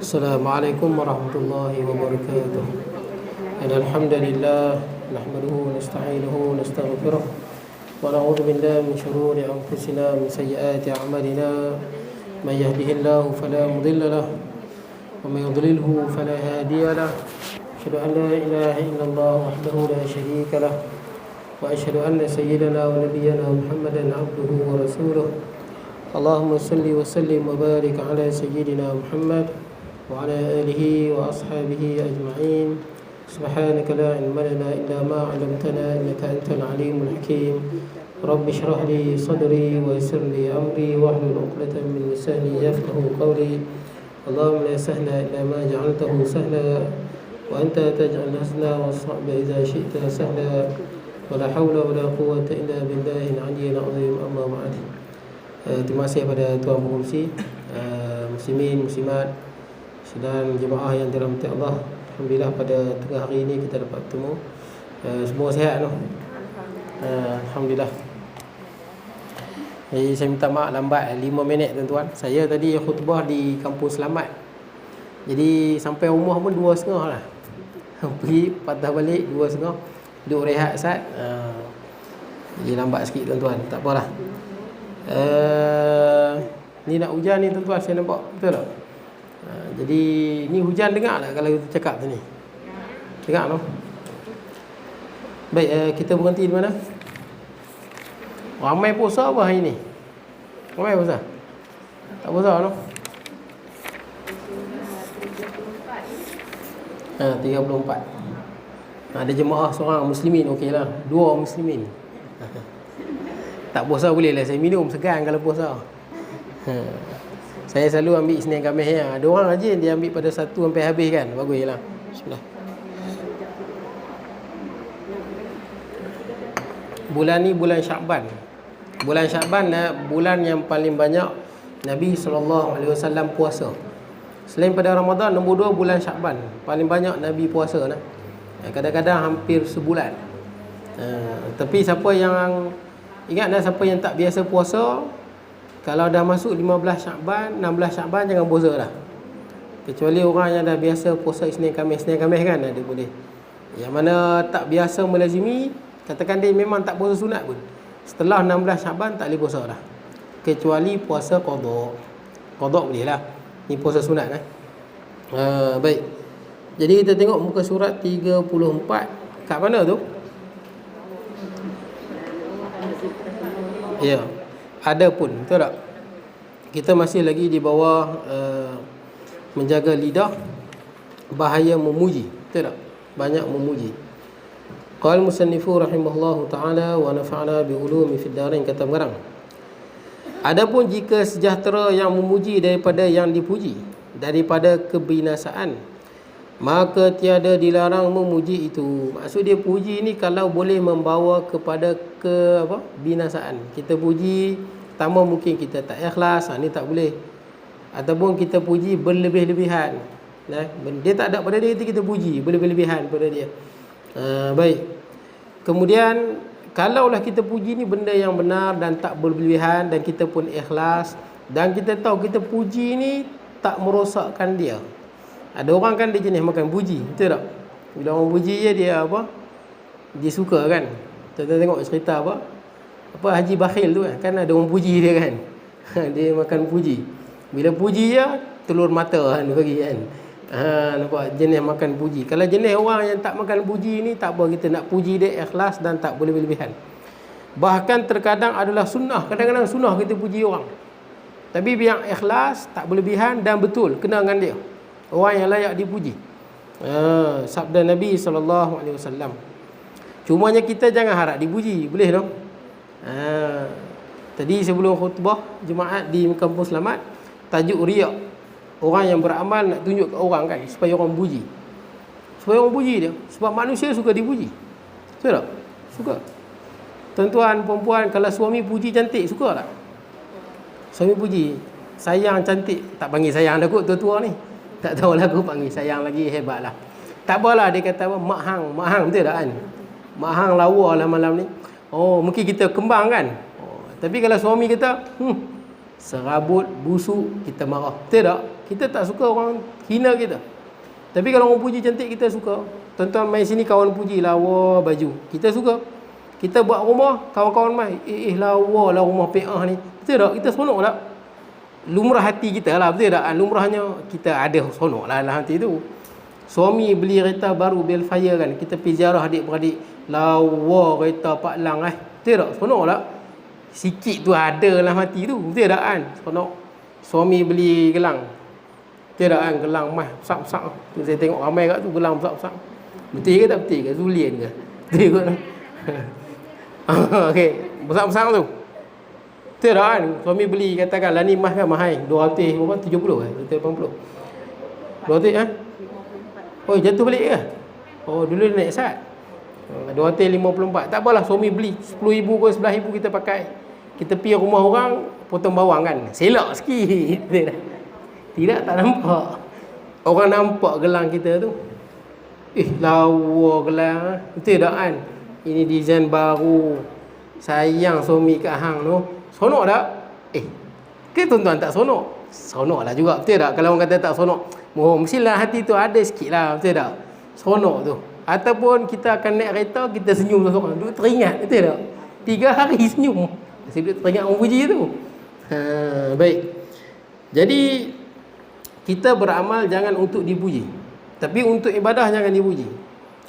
Assalamualaikum warahmatullahi wabarakatuh. Alhamdulillah nahmaduhu wa nasta'inuhu wa nastaghfiruh wa na'udzu billahi min shururi anfusina min sayyiati a'malina may yahdihillahu fala mudilla lahu wa may yudlilhu fala hadiya lahu. Asyhadu an la ilaha illallah wahdahu la syarika lahu wa asyhadu anna sayyidana wa nabiyyana Muhammadan 'abduhu wa rasuluh. Allahumma salli wa sallim wa barik ala sayyidina Muhammad wa ala alihi wa ashabihi ajma'in. Subhanaka la ilma lana illa ma 'allamtana innaka antal alimul hakim. Rabbi shrah li sadri wa yassir li amri wahlul 'uqdatam min lisani yafqahu qawli. Allahumma la sahla illa ma ja'altahu sahla wa anta taj'al hazna was-sa'ba idza syi'ta sahla. Wa la hawla wa la quwwata illa billahil 'aliyyil 'azim. Amma ba'd. Terima kasih kepada tuan pengurusi, muslimin, muslimat dan jemaah yang dirahmati Allah. Alhamdulillah pada tengah hari ini kita dapat bertemu. Semua sihat noh. Alhamdulillah. Jadi saya minta maaf lambat 5 minit tuan-tuan. Saya tadi khutbah di Kampung Selamat. Jadi sampai rumah pun 2.30 lah. Pergi patah balik 2.30. Duduk rehat sat. Jadi lambat sikit tuan-tuan. Tak apalah. Ni nak hujan ni tuan-tuan, saya nampak betul tak? Jadi ni hujan dengar tak kalau kita cakap tu ni? Dengar tak? Baik, kita berhenti di mana? Ramai puasa apa hari ni? Ramai puasa? Tak puasa tak? 34. Ada jemaah seorang muslimin, okey lah. 2 muslimin. Tak puasa boleh lah, saya minum segan kalau puasa. Saya selalu ambil Isnin Khamis ya. Ada orang rajin dia ambil pada 1 sampai habis kan. Baguslah. Bismillah. Bulan ni bulan Syakban. Bulan Syakban bulan yang paling banyak Nabi SAW puasa. Selain pada Ramadan, nombor 2 bulan Syakban. Paling banyak Nabi puasa nah. Kadang-kadang hampir sebulan. Tapi siapa yang ingat siapa yang tak biasa puasa, kalau dah masuk 15 Syakban, 16 Syakban jangan puasa dah. Kecuali orang yang dah biasa puasa Isnin Khamis kan ada boleh. Yang mana tak biasa melazimi, katakan dia memang tak puasa sunat pun, setelah 16 Syakban tak boleh puasa dah. Kecuali puasa qada. Qada boleh lah. Ni puasa sunat baik. Jadi kita tengok muka surat 34. Kat mana tu? Ya, ada pun, betul tak? Kita masih lagi di bawah menjaga lidah, bahaya memuji, betul tak? Banyak memuji. Qala musannifu rahimahullahu ta'ala wa nafa'ana bi ulumi fid darain, kata mengarang. Adapun jika sejahtera yang memuji daripada yang dipuji, daripada kebinasaan, maka tiada dilarang memuji itu. Maksud dia puji ni kalau boleh membawa kepada binasaan. Kita puji pertama mungkin kita tak ikhlas, ni tak boleh. Ataupun kita puji berlebih-lebihan. Dia tak ada pada dia, kita puji berlebih-lebihan pada dia. Baik. Kemudian kalaulah kita puji ni benda yang benar dan tak berlebihan, dan kita pun ikhlas, dan kita tahu kita puji ni tak merosakkan dia. Ada orang kan dia jenis makan puji, betul tak? Bila orang puji dia dia suka kan. Kita tengok cerita Haji Bakhil tu kan ada orang puji dia kan. Dia makan puji. Bila puji dia telur mata kan dia bagi kan. Nampak jenis makan puji. Kalau jenis orang yang tak makan puji ni, tak apa, kita nak puji dia ikhlas dan tak boleh berlebihan. Bahkan terkadang adalah sunnah. Kadang-kadang sunnah kita puji orang, tapi yang ikhlas, tak berlebihan dan betul kena dengan dia, orang yang layak dipuji. Sabda Nabi SAW. Cumanya kita jangan harap dipuji. Boleh dong? Tadi sebelum khutbah Jumaat di Kampung Selamat, tajuk riak. Orang yang beramal nak tunjuk ke orang kan, supaya orang puji. Supaya orang puji dia. Sebab manusia suka dipuji. Betul tak? Suka. Tuan-tuan, perempuan, kalau suami puji cantik, suka tak? Suami puji, sayang cantik, tak panggil sayang dah kot tua-tua ni. Tak tahulah aku panggil sayang lagi, hebatlah. Tak apalah, dia kata mak hang, betul tak kan? Mak hang lawa lah malam ni. Oh, mungkin kita kembang kan? Tapi kalau suami kita serabut, busuk, kita marah. Betul tak? Kita tak suka orang hina kita. Tapi kalau orang puji cantik, kita suka. Tuan-tuan main sini, kawan puji, lawa baju, kita suka. Kita buat rumah, kawan-kawan main, lawa lah rumah PA ni. Betul tak? Kita seronok tak? Lumrah hati kita lah, betul tak? Lumrahnya kita ada seronok lah dalam hati tu. Suami beli kereta baru, Belfire kan, kita pergi ziarah adik-beradik, lawa kereta Pak Lang betul tak? Seronok tak? Sikit tu ada dalam hati tu, betul tak kan? Seronok. Suami beli gelang, betul tak kan? Gelang mah besar-besar tu, saya tengok ramai kat tu gelang besar-besar. Betul ke tak betul ke? Zulian ke? Betul kot. Okey, besar-besar tu, betul tak kan? Suami beli, katakan lah ni mah kan mahal 200 berapa? 70 ke? 280 200 Oh, jatuh balik ke? Oh, dulu dia naik sat 254. Tak apalah, suami beli 10,000 ke 11,000 kita pakai. Kita pergi rumah orang, potong bawang kan, selak sikit. Tidak, tak nampak. Orang nampak gelang kita tu, lawa gelang, betul tak kan? Ini design baru, sayang suami kat hang tu. Seronok tak? Ke tuan-tuan tak seronok? Seronok lah juga, betul tak? Kalau orang kata tak seronok, mestilah hati tu ada sikit lah, betul tak? Seronok tu. Ataupun kita akan naik kereta, kita senyum seorang, duduk teringat, betul tak? 3 hari senyum, masih duduk teringat orang puji tu. Baik. Jadi kita beramal jangan untuk dipuji, tapi untuk ibadah jangan dipuji.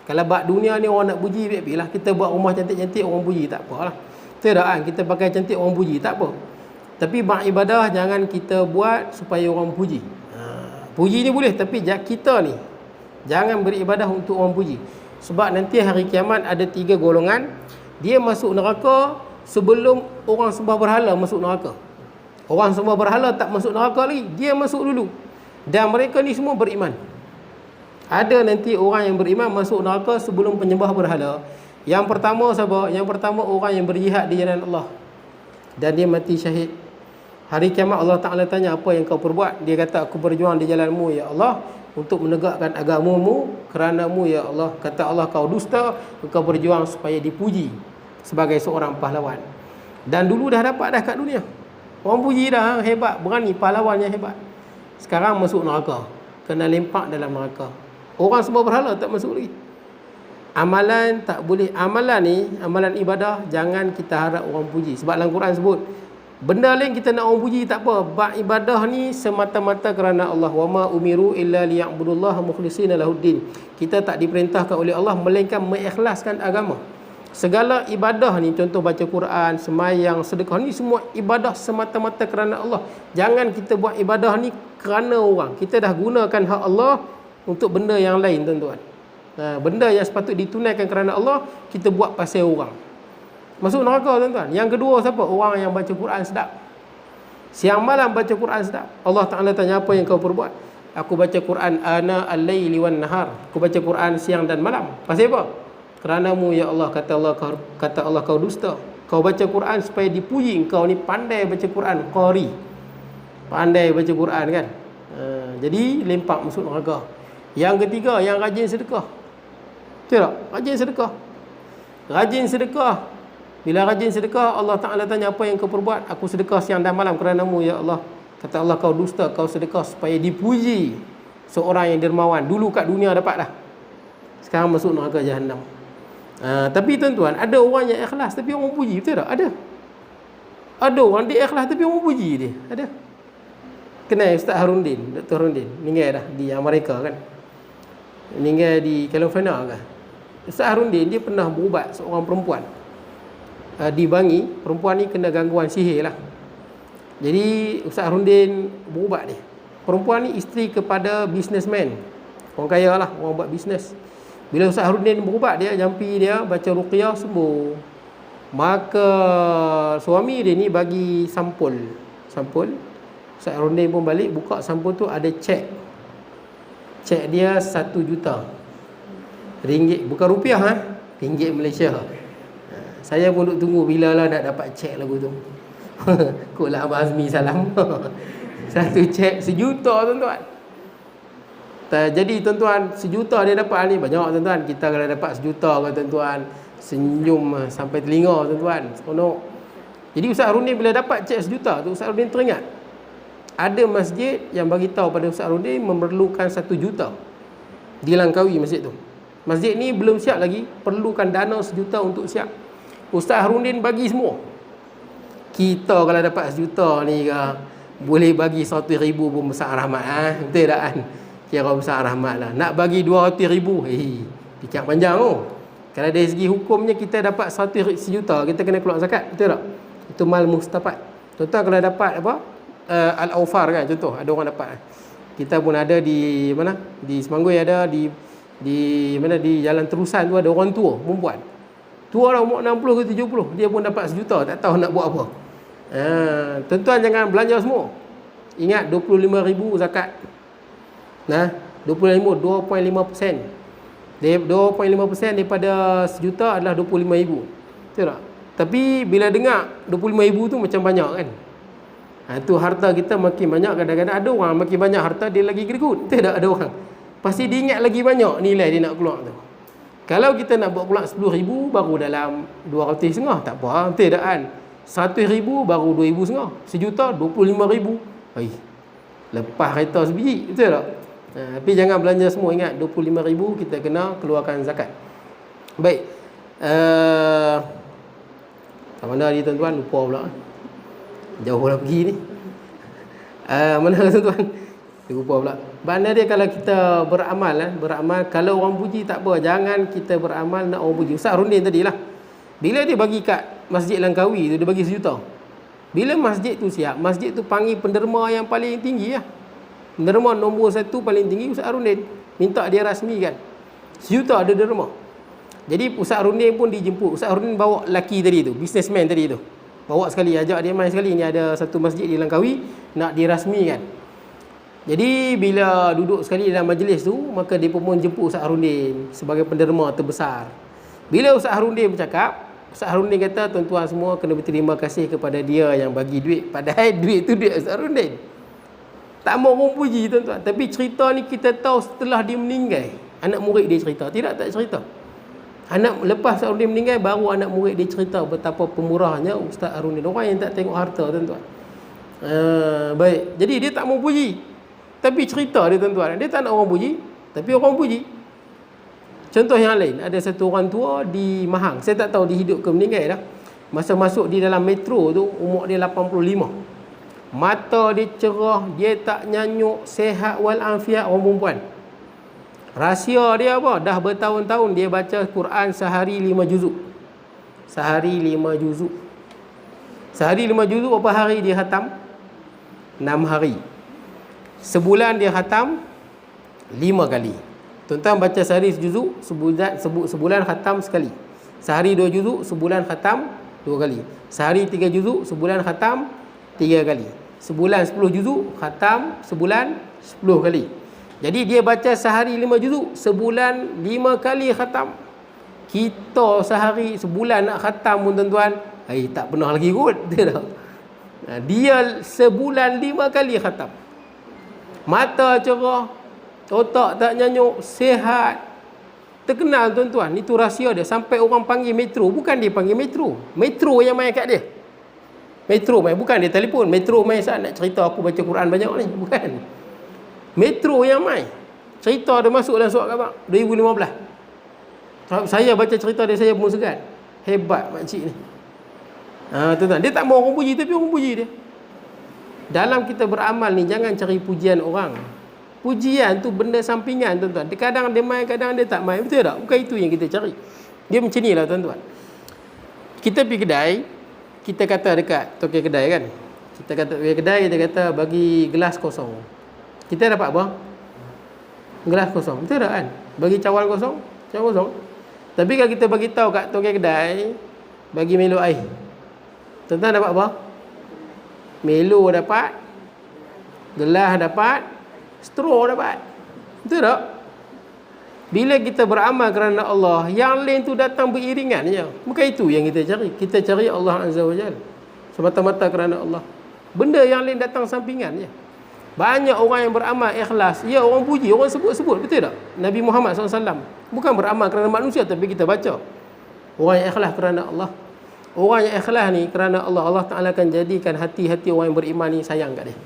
Kalau bab dunia ni orang nak puji, biar-biarlah kita buat rumah cantik-cantik orang puji, tak apalah. Betul tak kan? Kita pakai cantik orang puji, tak apa. Tapi bab ibadah jangan kita buat supaya orang puji. Puji ni boleh, tapi kita ni jangan beribadah untuk orang puji. Sebab nanti hari kiamat ada 3 golongan, dia masuk neraka sebelum orang sembah berhala masuk neraka. Orang sembah berhala tak masuk neraka lagi, dia masuk dulu. Dan mereka ni semua beriman. Ada nanti orang yang beriman masuk neraka sebelum penyembah berhala. Yang pertama siapa? Yang pertama orang yang berjihad di jalan Allah dan dia mati syahid. Hari kiamat Allah Ta'ala tanya, apa yang kau perbuat? Dia kata, aku berjuang di jalanmu ya Allah, untuk menegakkan agamamu, kerana-Mu ya Allah. Kata Allah, kau dusta, kau berjuang supaya dipuji sebagai seorang pahlawan. Dan dulu dah dapat dah kat dunia, orang puji dah, hebat, berani, pahlawannya hebat. Sekarang masuk neraka, kena lempak dalam neraka. Orang semua berhala tak masuk lagi. Amalan tak boleh. Amalan ni, amalan ibadah, jangan kita harap orang puji. Sebab dalam Quran sebut, benda lain kita nak orang puji tak apa. Bab ibadah ni semata-mata kerana Allah. Wa ma umiru illa liya'budullaha mukhlishina lahuddin. Kita tak diperintahkan oleh Allah melainkan mengikhlaskan agama. Segala ibadah ni, contoh baca Quran, semayang, sedekah, ni semua ibadah semata-mata kerana Allah. Jangan kita buat ibadah ni kerana orang. Kita dah gunakan hak Allah untuk benda yang lain, tuan-tuan. Benda yang sepatut ditunaikan kerana Allah, kita buat pasal orang. Masuk neraka, tuan-tuan. Yang kedua siapa? Orang yang baca Quran sedap. Siang malam baca Quran sedap. Allah Ta'ala tanya, apa yang kau perbuat? Aku baca Quran ana al-laili wan nahar. Aku baca Quran siang dan malam. Pasal apa? Kerana-Mu ya Allah. Kata Allah kau dusta. Kau baca Quran supaya dipuji. Kau ni pandai baca Quran, qari, pandai baca Quran kan. Jadi lempak masuk neraka. Yang ketiga, yang rajin sedekah. Betul tak? Rajin sedekah. Rajin sedekah. Bila rajin sedekah, Allah Ta'ala tanya, apa yang kau perbuat? Aku sedekah siang dan malam kerana-Mu ya Allah. Kata Allah, kau dusta. Kau sedekah supaya dipuji seorang yang dermawan. Dulu kat dunia dapat dah, sekarang masuk neraka Jahannam. Tapi tuan-tuan, ada orang yang ikhlas tapi orang puji, betul tak? Ada orang dia ikhlas tapi orang puji dia. Ada. Kenal Ustaz Harundin, Dr. Harundin, meninggal dah di Amerika kan. Meninggal di California kan. Ustaz Harundin dia pernah berubat seorang perempuan di Bangi. Perempuan ni kena gangguan sihir lah. Jadi Ustaz Harundin berubat dia. Perempuan ni isteri kepada businessman, orang kaya lah, orang buat bisnes. Bila Ustaz Harundin berubat dia, jampi dia, baca ruqyah, sembuh. Maka suami dia ni bagi sampul. Ustaz Harundin pun balik, buka sampul tu, ada cek. Cek dia 1 juta ringgit, bukan rupiah ringgit Malaysia. Saya pun duk tunggu bila lah nak dapat cek lagu tu. Kotlah Abang Azmi salam. 1 cek 1 juta, tuan-tuan. Jadi tuan-tuan, 1 juta dia dapat ni banyak, tuan-tuan. Kita kalau dapat 1 juta kan, tuan-tuan, senyum sampai telinga, tuan-tuan, seronok. Jadi Ustaz Harundin bila dapat cek 1 juta tu, Ustaz Harundin teringat Ada masjid yang bagi tahu pada Ustaz Rudin memerlukan 1 juta dilangkaui masjid tu. Masjid ni belum siap lagi, perlukan dana 1 juta untuk siap. Ustaz Harudin bagi semua. Kita kalau dapat 1 juta ni boleh bagi 100,000 pun besar rahmat. Betul tak kan? Kira besar rahmat lah. Nak bagi 200,000, fikir panjang tu. Kalau dari segi hukumnya kita dapat 1 juta, kita kena keluar zakat. Betul tak? Itu mal mustafad. Contoh kalau dapat apa? Al-Awfar kan, contoh ada orang dapat. Kita pun ada di mana? Di Semangui ada, di mana, di Jalan Terusan tu ada orang tua perempuan. Tua dah umur 60 ke 70, dia pun dapat 1 juta, tak tahu nak buat apa. Tuan-tuan jangan belanja semua. Ingat 25,000 zakat. Nah, 25, 2.5%. 2.5% daripada 1 juta adalah 25,000. Betul tak? Tapi bila dengar 25,000 tu macam banyak kan? Tu harta kita makin banyak, kadang-kadang ada orang makin banyak harta dia lagi gregut. Tidak ada orang. Pasti dia ingat lagi banyak nilai dia nak keluar tu. Kalau kita nak buat keluar 10,000 baru dalam 200,000 tak apa. Tidak kan? 100,000 baru 2,500. 1 juta 25,000. Lepas kereta sebiji. Betul tak? Tapi jangan belanja semua. Ingat 25,000 kita kena keluarkan zakat. Baik. Tak mana dia tuan-tuan, lupa pula. Jauh dah pergi ni. Mana tuan-tuan? Lupa pula. Makna dia kalau kita beramal, beramal, kalau orang puji tak apa, jangan kita beramal nak orang puji. Ustaz Rundin tadi lah, bila dia bagi kat Masjid Langkawi tu, dia bagi 1 juta. Bila masjid tu siap, masjid tu panggil penderma yang paling tinggi lah. Penderma nombor 1 paling tinggi Ustaz Rundin, minta dia rasmikan 1 juta ada derma. Jadi Ustaz Rundin pun dijemput. Ustaz Rundin bawa lelaki tadi tu, businessman tadi tu, bawa sekali, ajak dia main sekali. Ni ada satu masjid di Langkawi nak dirasmikan. Jadi bila duduk sekali dalam majlis tu, maka dia pun jemput Ustaz Harudin sebagai penderma terbesar. Bila Ustaz Harudin bercakap, Ustaz Harudin kata, tuan-tuan semua kena berterima kasih kepada dia yang bagi duit. Padahal duit tu duit Ustaz Harudin. Tak mau orang puji tuan-tuan. Tapi cerita ni kita tahu setelah dia meninggal. Anak murid dia cerita. Tidak, tak cerita. Lepas Ustaz Harudin meninggal, baru anak murid dia cerita betapa pemurahnya Ustaz Harudin. Orang yang tak tengok harta tuan-tuan. Baik. Jadi dia tak mau puji. Tapi cerita dia tuan-tuan, dia tak nak orang puji, tapi orang puji. Contoh yang lain, ada satu orang tua di Mahang. Saya tak tahu dia hidup ke meninggal dah. Masa masuk di dalam metro tu, umur dia 85. Mata dia cerah, dia tak nyanyuk, sehat walafiat, orang perempuan. Rahsia dia apa? Dah bertahun-tahun dia baca Quran sehari 5 juzuk. Sehari 5 juzuk. Sehari 5 juzuk, berapa hari dia khatam? 6 hari. Sebulan dia khatam 5 kali. Tuan-tuan baca sehari sejuzuk, sebulan khatam sekali. Sehari 2 juzuk, sebulan khatam 2 kali. Sehari 3 juzuk, sebulan khatam 3 kali. Sebulan 10 juzuk, khatam sebulan 10 kali. Jadi dia baca sehari 5 juzuk, sebulan 5 kali khatam. Kita sehari sebulan nak khatam pun tuan-tuan, tak pernah lagi kot. Dia sebulan 5 kali khatam. Mata cerah, otak tak nyanyuk, sehat. Terkenal tuan-tuan. Itu rahsia dia. Sampai orang panggil metro. Bukan dia panggil metro. Metro yang main kat dia. Metro main. Bukan dia telefon. Metro main saat nak cerita aku baca Quran banyak ni. Bukan. Metro yang main. Cerita dia masuk dalam surat khabar 2015. Saya baca cerita dia, saya pun segan. Hebat makcik ni. Tuan-tuan. Dia tak mau orang puji, tapi orang puji dia. Dalam kita beramal ni, jangan cari pujian orang. Pujian tu benda sampingan tuan-tuan. Kadang dia main, kadang dia tak main. Betul tak? Bukan itu yang kita cari. Dia macam ni lah tuan-tuan. Kita pergi kedai, kita kata dekat tokek kedai kan, kita kata pergi kedai, kita kata bagi gelas kosong. Kita dapat apa? Gelas kosong. Betul tak kan? Bagi cawan kosong, cawan kosong. Tapi kalau kita bagi tahu kat tokek kedai, bagi Milo air, tuan-tuan dapat apa? Melo dapat, gelas dapat, straw dapat. Betul tak? Bila kita beramal kerana Allah, yang lain tu datang beriringan je. Bukan itu yang kita cari. Kita cari Allah Azza wa Jalla. Semata-mata kerana Allah. Benda yang lain datang sampingan je. Banyak orang yang beramal ikhlas. Ya, orang puji, orang sebut-sebut. Betul tak? Nabi Muhammad SAW bukan beramal kerana manusia, tapi kita baca. Orang yang ikhlas kerana Allah. Orang yang ikhlas ni kerana Allah, Allah Ta'ala akan jadikan hati-hati orang yang beriman ni sayang kat dia.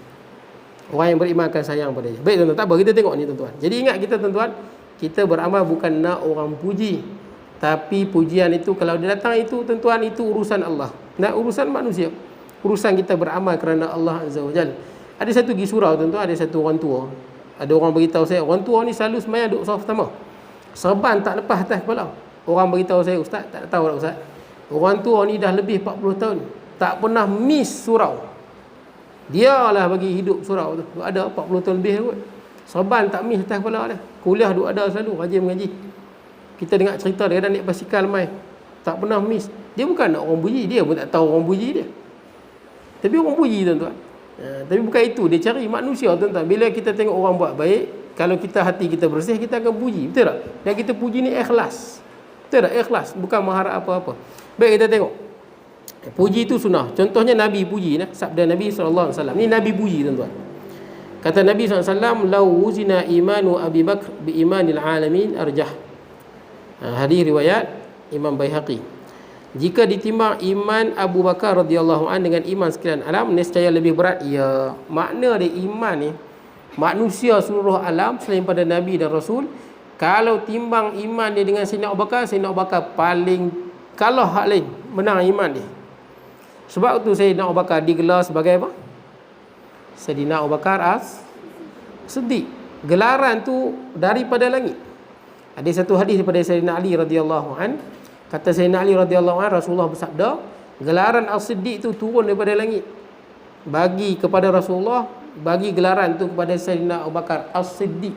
Orang yang beriman akan sayang pada dia. Baik tuan-tuan, tak apa, kita tengok ni tuan-tuan. Jadi ingat kita tuan-tuan, kita beramal bukan nak orang puji. Tapi pujian itu kalau dia datang itu tuan-tuan, itu urusan Allah. Nak urusan manusia. Urusan kita beramal kerana Allah Azza wa Jalla. Ada satu pergi surau tuan-tuan, ada satu orang tua. Ada orang beritahu saya, orang tua ni selalu sembahyang duduk saf pertama. Serban tak lepas atas kepala. Orang beritahu saya, ustaz, tak tahu tak ustaz. Orang tua ni dah lebih 40 tahun, tak pernah miss surau. Dia lah bagi hidup surau tu. Ada 40 tahun lebih kot. Serban tak miss atas kepala dia. Kuliah duk ada selalu, rajin mengaji. Kita dengar cerita dia dah naik basikal mai. Tak pernah miss. Dia bukan nak orang puji, dia pun tak tahu orang puji dia. Tapi orang puji tuan-tuan. Tapi bukan itu, dia cari manusia tuan-tuan. Bila kita tengok orang buat baik, kalau kita hati kita bersih, kita akan puji. Betul tak? Dan kita puji ni ikhlas. Betul tak? Ikhlas, bukan mengharap apa-apa. Baik, kita tengok. Puji itu sunnah. Contohnya Nabi puji, sabda Nabi SAW. Ni Nabi puji tuan-tuan. Kata Nabi SAW, "Lau wuzina imanu Abi Bakr bi imanil alamin arjah." Hadis riwayat Imam Baihaqi. Jika ditimbang iman Abu Bakar radhiyallahu an dengan iman sekalian alam, nescaya lebih berat. Ya, makna dia iman ni, manusia seluruh alam selain pada Nabi dan Rasul, kalau timbang iman dia dengan Sayyidina Abu Bakar paling kalah hak lain, menang iman dia. Sebab tu Sayyidina Abu Bakar digelar sebagai apa? Sayyidina Abu Bakar As-Siddiq. Gelaran tu daripada langit. Ada satu hadis daripada Sayyidina Ali radhiyallahu an. Kata Sayyidina Ali radhiyallahu an, Rasulullah bersabda, gelaran As-Siddiq tu turun daripada langit. Bagi kepada Rasulullah, bagi gelaran tu kepada Sayyidina Abu Bakar As-Siddiq.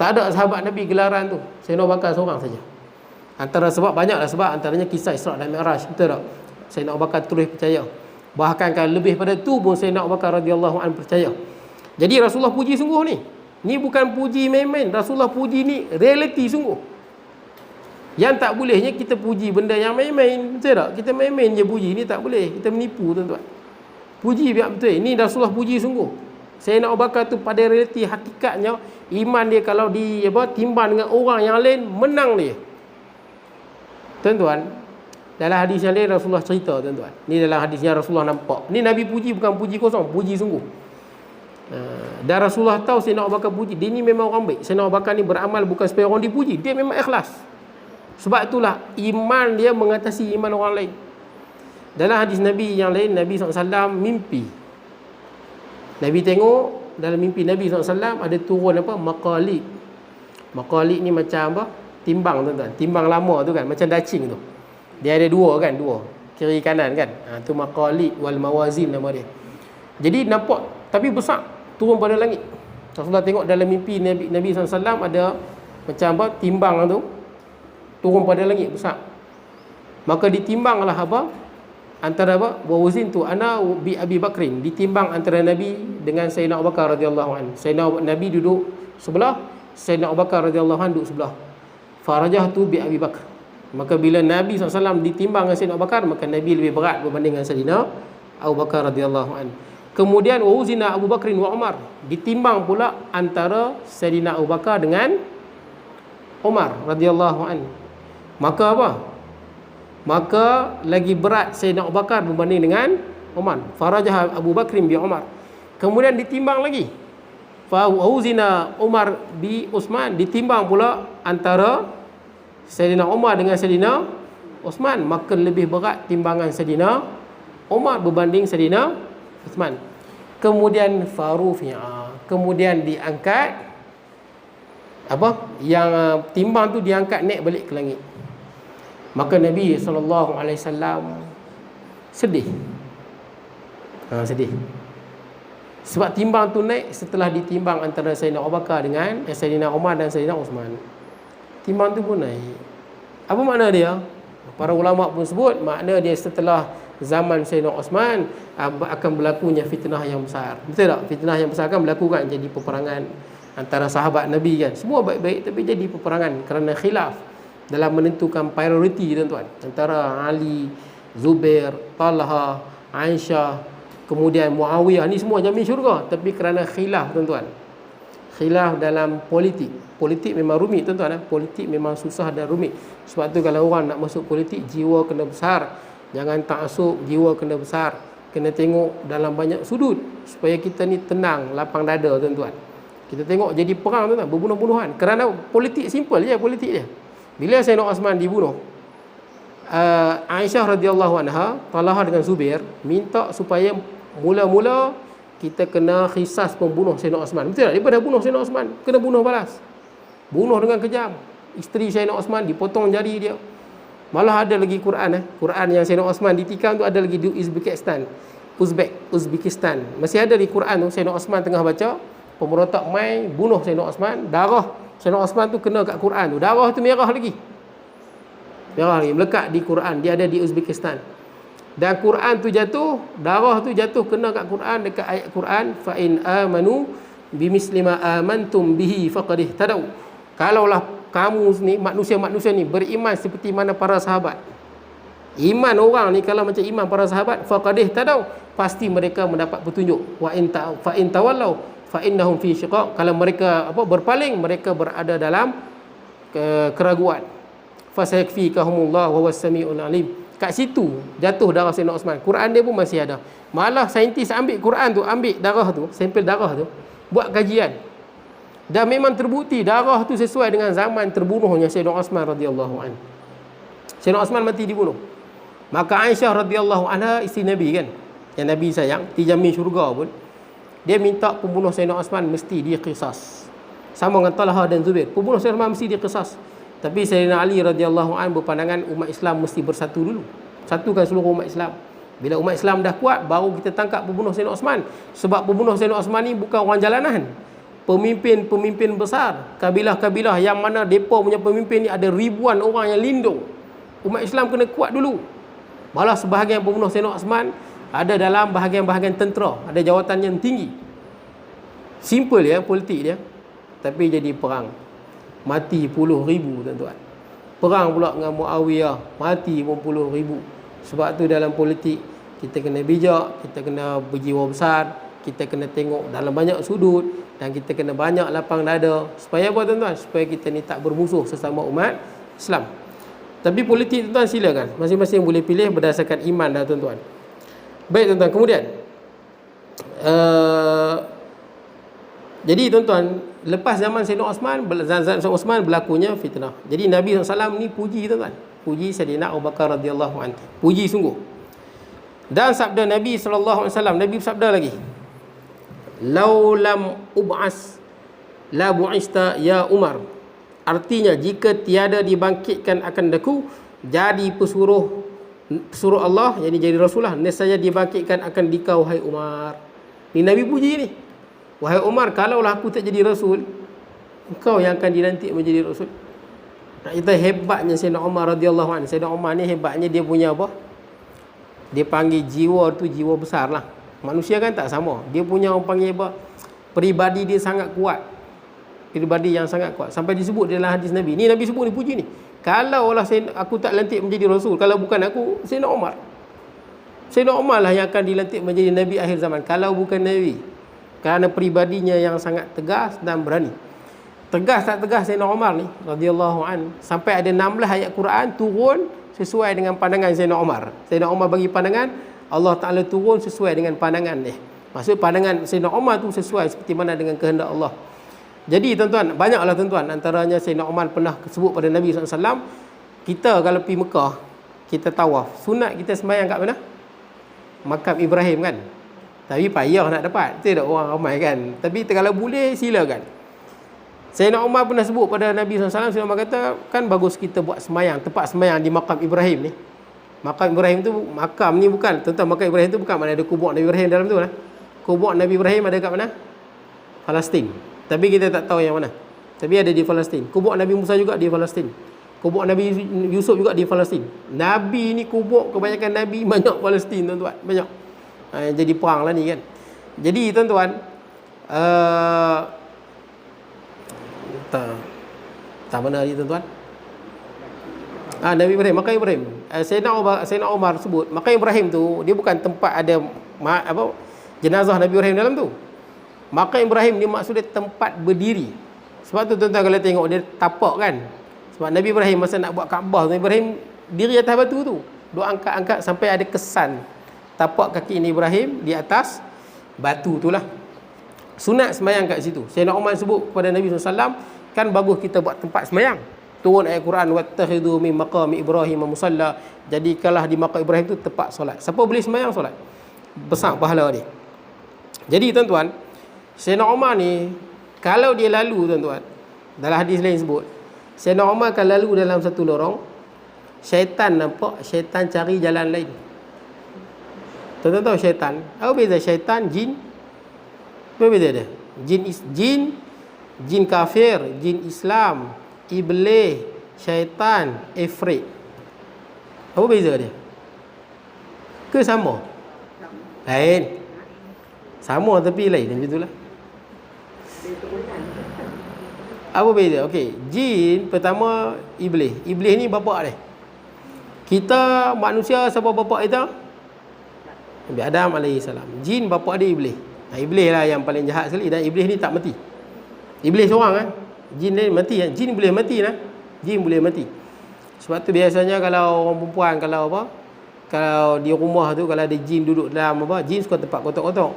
Tak ada sahabat Nabi gelaran tu. Sayyidina Abu Bakar seorang saja. Antara sebab, banyaklah sebab, antaranya kisah Isra' dan Mi'raj. Betul tak? Sayyidina Abu Bakar terus percaya. Bahkan kalau lebih pada tu pun Sayyidina Abu Bakar radhiyallahu an percaya. Jadi Rasulullah puji sungguh ni. Ni bukan puji main-main. Rasulullah puji ni realiti sungguh. Yang tak bolehnya kita puji benda yang main-main. Betul tak? Kita main-main je puji ni tak boleh. Kita menipu tuan-tuan. Puji biar betul. Ni Rasulullah puji sungguh. Sayyidina Abu Bakar tu pada realiti hakikatnya iman dia kalau timbang dengan orang yang lain, menang dia. Tuan-tuan, dalam hadis yang lain Rasulullah cerita tuan-tuan. Ni dalam hadis yang Rasulullah nampak. Ni Nabi puji bukan puji kosong, puji sungguh. Dan Rasulullah tahu Sayyidina Abu Bakar puji. Dia ni memang orang baik. Sayyidina Abu Bakar ni beramal bukan supaya orang dipuji. Dia memang ikhlas. Sebab itulah iman dia mengatasi iman orang lain. Dalam hadis Nabi yang lain, Nabi SAW mimpi. Nabi tengok dalam mimpi Nabi SAW ada turun apa? Maqalid. Maqalid ni macam apa? Timbang tuan-tuan. Timbang lama tu kan, macam dacing tu. Dia ada dua kan, dua. Kiri kanan kan. Tu maqalid wal mawazin nama dia. Jadi nampak, tapi besar. Turun pada langit. Rasulullah tengok dalam mimpi Nabi SAW ada macam apa? Timbang tu. Turun pada langit besar. Maka ditimbanglah apa? Antara apa? Wawazin tu ana bi Abi Bakrin. Ditimbang antara Nabi dengan Sayyidina Abu Bakar radhiyallahu anhu. Sayyidina Nabi duduk sebelah, Sayyidina Abu Bakar radhiyallahu anhu duduk sebelah. Farajahtu bi Abi Bakr. Maka bila Nabi SAW ditimbang dengan Sayyidina Abu Bakar, maka Nabi lebih berat berbanding dengan Sayyidina Abu Bakar radhiyallahu anhu. Kemudian wawazina Abu Bakrin wa Umar. Ditimbang pula antara Sayyidina Abu Bakar dengan Umar radhiyallahu anhu. Maka apa? Maka lagi berat Sayyidina Abu Bakar berbanding dengan Umar. Farajah Abu Bakrin bi Umar. Kemudian ditimbang lagi. Fauzina Umar bi Utsman. Ditimbang pula antara Sayyidina Umar dengan Sayyidina Utsman. Maka lebih berat timbangan Sayyidina Umar berbanding Sayyidina Utsman. Kemudian farufi'a. Kemudian diangkat apa? Yang timbang tu diangkat naik balik ke langit. Maka Nabi SAW sedih. Sedih. Sebab timbang tu naik setelah ditimbang antara Sayyidina Abu Bakar dengan Sayyidina Umar dan Sayyidina Utsman. Timbang tu pun naik. Apa makna dia? Para ulama pun sebut makna dia setelah zaman Sayyidina Utsman akan berlakunya fitnah yang besar. Betul tak? Fitnah yang besar akan berlaku kan, jadi peperangan antara sahabat Nabi kan. Semua baik-baik tapi jadi peperangan kerana khilaf dalam menentukan prioriti tuan-tuan, antara Ali, Zubair, Talha, Aisyah, kemudian Muawiyah, ni semua jamin syurga. Tapi kerana khilaf tuan-tuan, khilaf dalam politik. Politik memang rumit tuan-tuan. Politik memang susah dan rumit. Sebab tu kalau orang nak masuk politik, jiwa kena besar. Jangan taksub, jiwa kena besar. kena tengok dalam banyak sudut supaya kita ni tenang, lapang dada tuan-tuan. Kita tengok jadi perang tuan-tuan, berbunuh-bunuhan. Kerana politik simple je politik dia. Bila Sayyidina Osman dibunuh, Aisyah radhiyallahu anha, Talha dengan Zubair minta supaya mula-mula kita kena qisas pembunuh Sayyidina Osman. Betul tak? Daripada bunuh Sayyidina Osman, kena bunuh balas. Bunuh dengan kejam. Isteri Sayyidina Osman dipotong jari dia. Malah ada lagi Quran Quran yang Sayyidina Osman ditikam tu ada lagi di Uzbekistan. Masih ada di Quran tu Sayyidina Osman tengah baca, pemberontak mai bunuh Sayyidina Osman, darah Sayyidina Osman tu kena kat Quran tu. Darah tu merah lagi. Merah lagi melekat di Quran, dia ada di Uzbekistan. Dan Quran tu jatuh, darah tu jatuh kena kat Quran, dekat ayat Quran, fa in amanu bimisli ma amantum bihi faqad ihtadaw. Kalaulah kamu ni manusia-manusia ni beriman seperti mana para sahabat. Iman orang ni kalau macam iman para sahabat, faqad ihtadaw, pasti mereka mendapat petunjuk. Wa in fa in tawallau fa innahum fi shiqaq. Kalau mereka berpaling, mereka berada dalam keraguan. Fa sayakfikahumullah wa huwas samiul alim. Kat situ jatuh darah Sayyidina Osman. Quran dia pun masih ada. Malah saintis ambil Quran tu, ambil darah tu, sampel darah tu, buat kajian. Dan memang terbukti darah tu sesuai dengan zaman terbunuhnya Sayyidina Osman radhiyallahu anhu. Sayyidina Osman mati dibunuh. Maka Aisyah radhiyallahu anha, isteri Nabi kan, yang Nabi sayang, dijamin syurga pun, dia minta pembunuh Sayyidina Osman mesti diqisas. Sama dengan Talha dan Zubair, pembunuh Sayyidina Osman mesti diqisas. Tapi Sayyidina Ali radhiyallahu anhu berpandangan umat Islam mesti bersatu dulu. Satukan seluruh umat Islam. Bila umat Islam dah kuat, baru kita tangkap pembunuh Sayyidina Osman. Sebab pembunuh Sayyidina Osman ni bukan orang jalanan. Pemimpin-pemimpin besar, kabilah-kabilah yang mana depa punya pemimpin ni ada ribuan orang yang lindung. Umat Islam kena kuat dulu. Malah sebahagian pembunuh Sayyidina Osman ada dalam bahagian-bahagian tentera, ada jawatan yang tinggi. Simple ya politik dia. Tapi jadi perang. Mati puluh ribu tuan-tuan. Perang pula dengan Muawiyah, mati pun puluh ribu. Sebab tu dalam politik kita kena bijak, kita kena berjiwa besar, kita kena tengok dalam banyak sudut, dan kita kena banyak lapang dada. Supaya apa tuan-tuan? Supaya kita ni tak bermusuh sesama umat Islam. Tapi politik tuan-tuan silakan, masing-masing boleh pilih berdasarkan iman dah tuan-tuan. Baik tuan-tuan, kemudian jadi tuan-tuan, lepas zaman Sayyidina Osman berlakunya fitnah. Jadi Nabi SAW ni puji tuan-tuan, puji Sayyidina Abu Bakar radhiyallahu anhu, puji sungguh. Dan sabda Nabi SAW, Nabi bersabda lagi, "Lau lam ub'as la bu'ista ya Umar." Artinya jika tiada dibangkitkan akan daku jadi pesuruh Allah, jadi Rasulullah, nescaya dibangkitkan akan dikau hai Umar. Ni Nabi puji ni. Wahai Umar, kalaulah aku tak jadi Rasul, engkau yang akan dilantik menjadi Rasul. Nak kita hebatnya Sayyidina Umar radhiyallahu anhu. Sayyidina Umar ni hebatnya dia punya apa? Dia panggil jiwa tu jiwa besar lah. Manusia kan tak sama. Dia punya orang panggil apa? Peribadi dia sangat kuat. Peribadi yang sangat kuat. Sampai disebut dalam hadis Nabi. Ni Nabi sebut ni puji ni. Kalaulah aku tak lantik menjadi Rasul, kalau bukan aku, Sayyidina Umar. Sayyidina Umar lah yang akan dilantik menjadi Nabi akhir zaman. Kalau bukan Nabi. Kerana peribadinya yang sangat tegas dan berani. Tegas tak tegas Sayyidina Umar ni radhiyallahu an, sampai ada 16 ayat Quran turun sesuai dengan pandangan Sayyidina Umar. Sayyidina Umar bagi pandangan, Allah Taala turun sesuai dengan pandangan dia. Maksud pandangan Sayyidina Umar tu sesuai seperti mana dengan kehendak Allah. Jadi tuan-tuan, banyaklah tuan-tuan, antaranya Sayyidina Umar pernah sebut pada Nabi SAW, kita kalau pergi Mekah, kita tawaf, sunat kita sembahyang kat mana? Makam Ibrahim kan. Tapi payah nak dapat. Itu tak orang ramai kan. Tapi kalau boleh silakan. Sayyidina Umar pernah sebut pada Nabi SAW, Sayyidina Umar kata, kan bagus kita buat semayang, tempat semayang di makam Ibrahim ni. Makam Ibrahim tu, makam ni bukan, tentang makam Ibrahim tu bukan mana ada kubur Nabi Ibrahim dalam tu lah. Kubur Nabi Ibrahim ada kat mana? Palestin. Tapi kita tak tahu yang mana. Tapi ada di Palestin. Kubur Nabi Musa juga di Palestin. Kubur Nabi Yusuf juga di Palestin. Nabi ni kubur, kebanyakan Nabi banyak Palestin tuan-tuan. Banyak. Jadi perang lah ni kan. Jadi tuan-tuan, tak mana ni tuan-tuan? Nabi Ibrahim, makam Ibrahim. Sayyidina Umar sebut, makam Ibrahim tu dia bukan tempat ada jenazah Nabi Ibrahim dalam tu. Makam Ibrahim ni maksudnya tempat berdiri. Sebab tu tuan-tuan kalau tengok dia tapak kan. Sebab Nabi Ibrahim masa nak buat Kaabah, Nabi Ibrahim diri atas batu tu. Dia angkat-angkat sampai ada kesan tapak kaki Nabi Ibrahim di atas batu tu lah. Sunat semayang kat situ. Sayyidina Umar sebut kepada Nabi SAW, kan bagus kita buat tempat semayang. Turun ayat Quran, wattakhidhu min maqami Ibrahim musalla. Jadikanlah di maqam Ibrahim tu tempat solat. Siapa boleh semayang solat, besar pahala dia. Jadi tuan-tuan, Sayyidina Umar ni kalau dia lalu tuan-tuan, dalam hadis lain sebut, Sayyidina Umar akan lalu dalam satu lorong, syaitan nampak, syaitan cari jalan lain. Tuan-tuan tahu syaitan? Apa beza syaitan, jin? Apa beza dia? Jin kafir, jin Islam, iblis, syaitan, ifrit. Apa beza dia? Ke sama? Lain. Sama tapi lain, macam itulah. Apa beza? Okey, jin pertama iblis. Iblis ni bapa dia. Kita manusia siapa bapa kita? Nabi Adam alaihissalam. Jin bapa dia iblis. Iblis lah yang paling jahat sekali, dan iblis ni tak mati. Iblis seorang kan. Jin ni mati kan. Jin boleh mati lah. Jin boleh mati. Sebab tu biasanya kalau orang perempuan, kalau apa, kalau di rumah tu kalau ada jin duduk dalam apa, jin suka tempat kotak-kotak.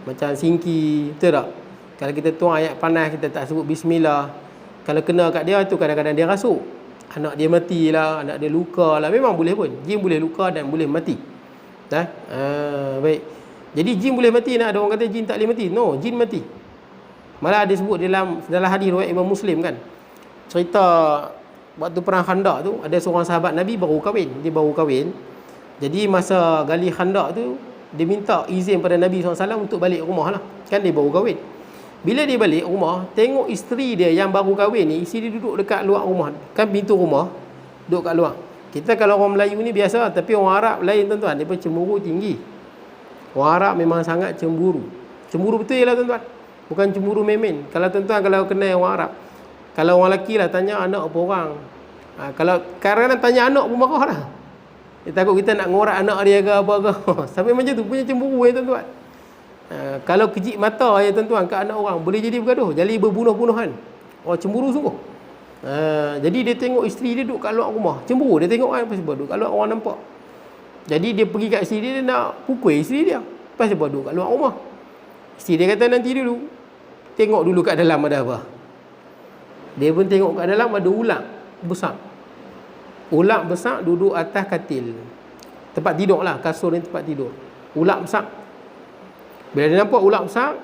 Macam singki, betul tak? Kalau kita tuang ayat panas, kita tak sebut bismillah, kalau kena kat dia tu kadang-kadang dia rasuk. Anak dia mati lah, anak dia luka lah. Memang boleh pun. Jin boleh luka dan boleh mati. Baik. Jadi jin boleh mati. Nak ada orang kata jin tak boleh mati. No, jin mati. Malah ada sebut dalam hadis riwayat Imam Muslim kan. Cerita waktu perang Khandaq tu, ada seorang sahabat Nabi baru kahwin. Dia baru kahwin. Jadi masa gali Khandaq tu, dia minta izin pada Nabi SAW untuk balik rumah lah. Kan dia baru kahwin. Bila dia balik rumah, tengok isteri dia yang baru kahwin ni, isteri dia duduk dekat luar rumah. Kan pintu rumah, duduk kat luar. Kita kalau orang Melayu ni biasa, tapi orang Arab lain tuan-tuan. Dia pun cemburu tinggi. Orang Arab memang sangat cemburu. Cemburu betul je lah tuan-tuan. Bukan cemburu memen. Kalau tuan-tuan kalau kenal orang Arab, kalau orang lelaki lah tanya anak apa orang. Kalau kadang-kadang tanya anak pun marah lah. Dia takut kita nak ngorak anak dia ke apa ke. Sampai macam tu, punya cemburu ya tuan-tuan. Kalau kejip mata ya tuan-tuan kat anak orang, boleh jadi bergaduh, jadi berbunuh-bunuhan. Oh, cemburu sungguh. Jadi dia tengok isteri dia duduk kat luar rumah, cemburu. Dia tengok kan, pasal duduk kat luar orang nampak. Jadi dia pergi kat isteri dia nak pukul isteri dia. Pasal duduk kat luar rumah. Isteri dia kata nanti dulu, tengok dulu kat dalam ada apa. Dia pun tengok kat dalam ada ular besar. Ular besar duduk atas katil. Tempat tidur lah, kasur ni tempat tidur. Ular besar. Bila dia nampak ular besar,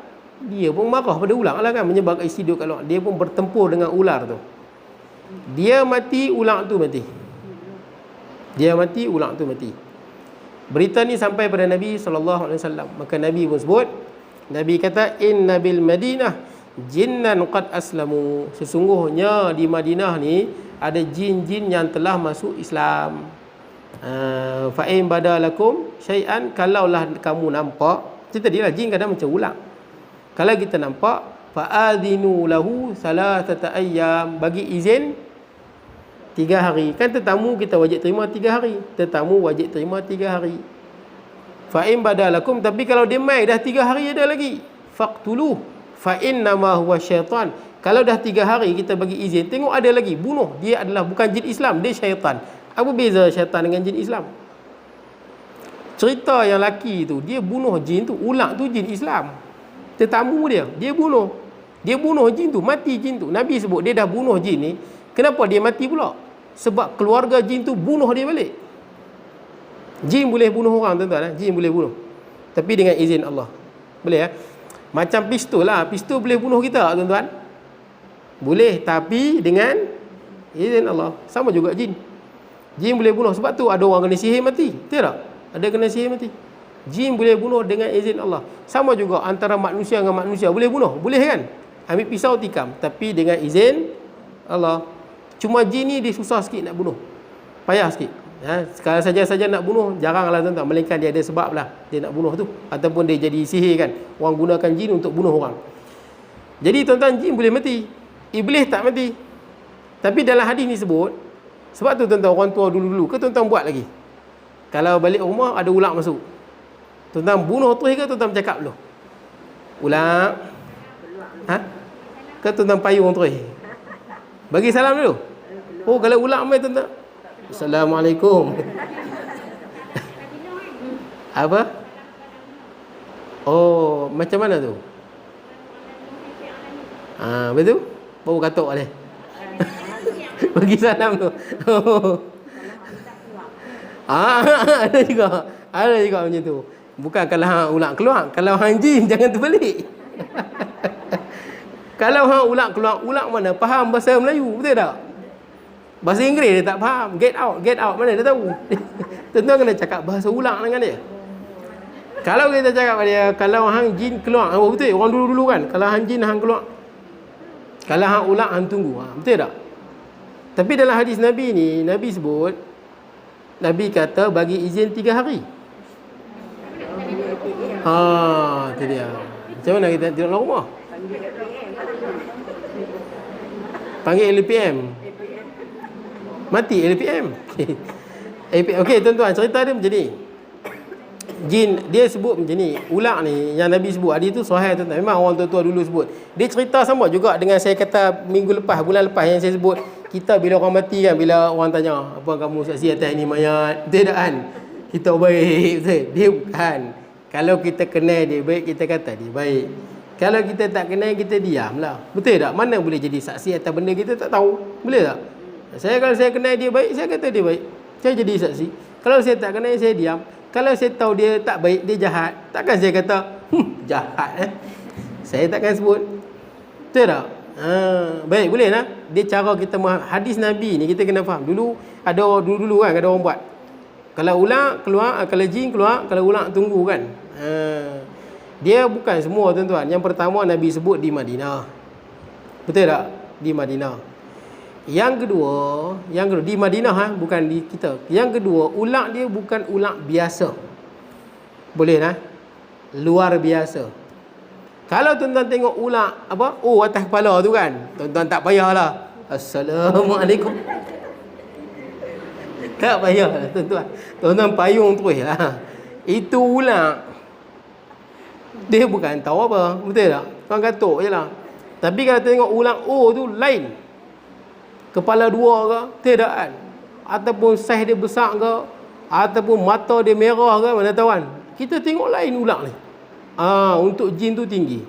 dia pun marah pada ular lah kan, menyebabkan isteri duduk kat luar. Dia pun bertempur dengan ular tu. Dia mati, ular tu mati. Dia mati, ular tu mati. Berita ni sampai pada Nabi SAW. Maka Nabi pun sebut, Nabi kata, inna bil Madinah jinnan qad aslamu. Sesungguhnya di Madinah ni ada jin-jin yang telah masuk Islam. Fa in badalakum syai'an, kalaulah kamu nampak, macam tadi lah, jin kadang macam ular. Kalau kita nampak, fa'adhinu lahu salatata ayyam, bagi izin 3 hari. Kan tetamu kita wajib terima 3 hari. Tetamu wajib terima 3 hari. Fa'in badalakum, tapi kalau dia mai dah 3 hari ada lagi, faqtuluh fa'innama huwa syaitan. Kalau dah 3 hari kita bagi izin, tengok ada lagi, bunuh. Dia adalah bukan jin Islam, dia syaitan. Apa beza syaitan dengan jin Islam? Cerita yang laki tu, dia bunuh jin tu, ular tu jin Islam. Tetamu dia bunuh. Dia bunuh jin tu, mati jin tu. Nabi sebut dia dah bunuh jin ni. Kenapa dia mati pula? Sebab keluarga jin tu bunuh dia balik. Jin boleh bunuh orang tuan-tuan. Jin boleh bunuh, tapi dengan izin Allah. Boleh Macam pistol lah. Pistol boleh bunuh kita tuan-tuan. Boleh, tapi dengan izin Allah. Sama juga jin. Jin boleh bunuh. Sebab tu ada orang kena sihir mati. Betul tak? Ada kena sihir mati. Jin boleh bunuh dengan izin Allah. Sama juga antara manusia dengan manusia. Boleh bunuh? Boleh kan? Ambil pisau tikam, tapi dengan izin Allah. Cuma jin ni dia susah sikit nak bunuh. Payah sikit. Kalau saja-saja nak bunuh, jaranglah tuan-tuan. Melainkan dia ada sebab lah dia nak bunuh tu. Ataupun dia jadi sihir kan. Orang gunakan jin untuk bunuh orang. Jadi tuan-tuan, jin boleh mati. Iblis tak mati. Tapi dalam hadis ni sebut, sebab tu tuan-tuan, orang tua dulu-dulu ke tuan-tuan buat lagi. Kalau balik rumah ada ular masuk, tuan-tuan bunuh terus ke tuan-tuan bercakap dulu? Ular ke tuan-tuan payung terus? Bagi salam dulu. Oh, kalau ular mai tuan-tuan, Assalamualaikum. Apa? Oh, macam mana tu? Betul? Baru katuk dia. Bagi salam tu. Oh. Ada juga. Ada juga macam tu. Bukan kalau hang ulang keluar, kalau hang jin jangan terbalik. Kalau hang ulang keluar, ulang mana faham bahasa Melayu, betul tak? Bahasa Inggeris dia tak faham. Get out mana dia tahu. Tentu kena cakap bahasa ulang dengan dia. Kalau kita cakap pada dia, kalau hang jin keluar, betul orang dulu-dulu kan, kalau hang jin hang keluar. Kalau hang ulang hang tunggu. Betul tak? Tapi dalam hadis Nabi ni, Nabi sebut, Nabi kata bagi izin 3 hari. Itu dia. Macam mana kita tidur dalam rumah? Panggil LPM. Mati LPM. Okey tuan-tuan, cerita dia macam ni. Jin dia sebut macam ni. Ular ni yang Nabi sebut, hadis tu sahih tuan-tuan. Memang orang tua-tua dulu sebut. Dia cerita sama juga dengan saya kata minggu lepas, bulan lepas yang saya sebut. Kita bila orang mati kan, bila orang tanya, apa kamu saksi atas ni mayat? Betul tak kan? Kita baik, betul. Dia bukan. Kalau kita kenal dia baik, kita kata dia baik. Kalau kita tak kenal, kita diam lah. Betul tak? Mana boleh jadi saksi atas benda kita tak tahu? Boleh tak? Kalau saya kenal dia baik, saya kata dia baik. Saya jadi saksi. Kalau saya tak kenal, saya diam. Kalau saya tahu dia tak baik, dia jahat, takkan saya kata, jahat Saya takkan sebut. Betul tak? Baik, boleh lah. Dia cara kita hadis Nabi ni kita kena faham. Dulu kan ada orang buat. Kalau ular keluar, kalau jin keluar, kalau ular tunggu kan. Dia bukan semua tuan-tuan. Yang pertama Nabi sebut di Madinah. Betul tak? Di Madinah. Yang kedua di Madinah bukan di kita. Yang kedua, ular dia bukan ular biasa. Boleh lah. Luar biasa. Kalau tuan-tuan tengok ular atas kepala tu kan, tuan-tuan tak payahlah. Assalamualaikum. Tak payahlah tuan-tuan. Tuan-tuan payung terus lah. Itu ular. Dia bukan tahu apa. Betul tak? Tuan katuk je lah. Tapi kalau tengok ular tu lain. Kepala dua ke, tidak kan? Ataupun saiz dia besar ke, ataupun mata dia merah ke, mana tahu kan? Kita tengok lain ular ni. Untuk jin tu tinggi.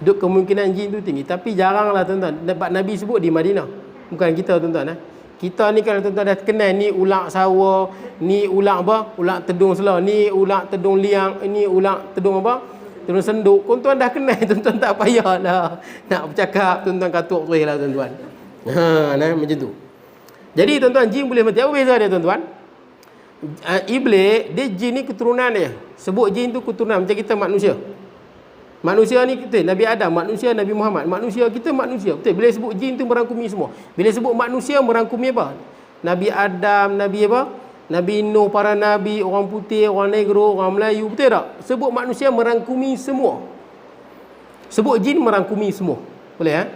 Kemungkinan jin tu tinggi. Tapi jaranglah tuan-tuan. Nabi sebut di Madinah. Bukan kita tuan-tuan. Kita ni kalau tuan-tuan dah kenal ni ular sawa, ni ular apa? Ular tedung selah, ni ular tedung liang, ni ular tedung apa? Tedung senduk. Tuan-tuan dah kenal, tuan-tuan tak payahlah nak bercakap, tuan-tuan katuk terus lah tuan-tuan. Macam tu. Jadi tuan-tuan, jin boleh mati. Apa beza dia tuan-tuan? Iblis, dia jin ni keturunan dia. Sebut jin tu keturunan macam kita manusia. Manusia ni betul, Nabi Adam, manusia Nabi Muhammad, manusia kita manusia. Betul, bila sebut jin tu merangkumi semua. Bila sebut manusia merangkumi apa? Nabi Adam, Nabi apa? Nabi Nuh, para nabi, orang putih, orang negro, orang Melayu, betul tak? Sebut manusia merangkumi semua. Sebut jin merangkumi semua. Boleh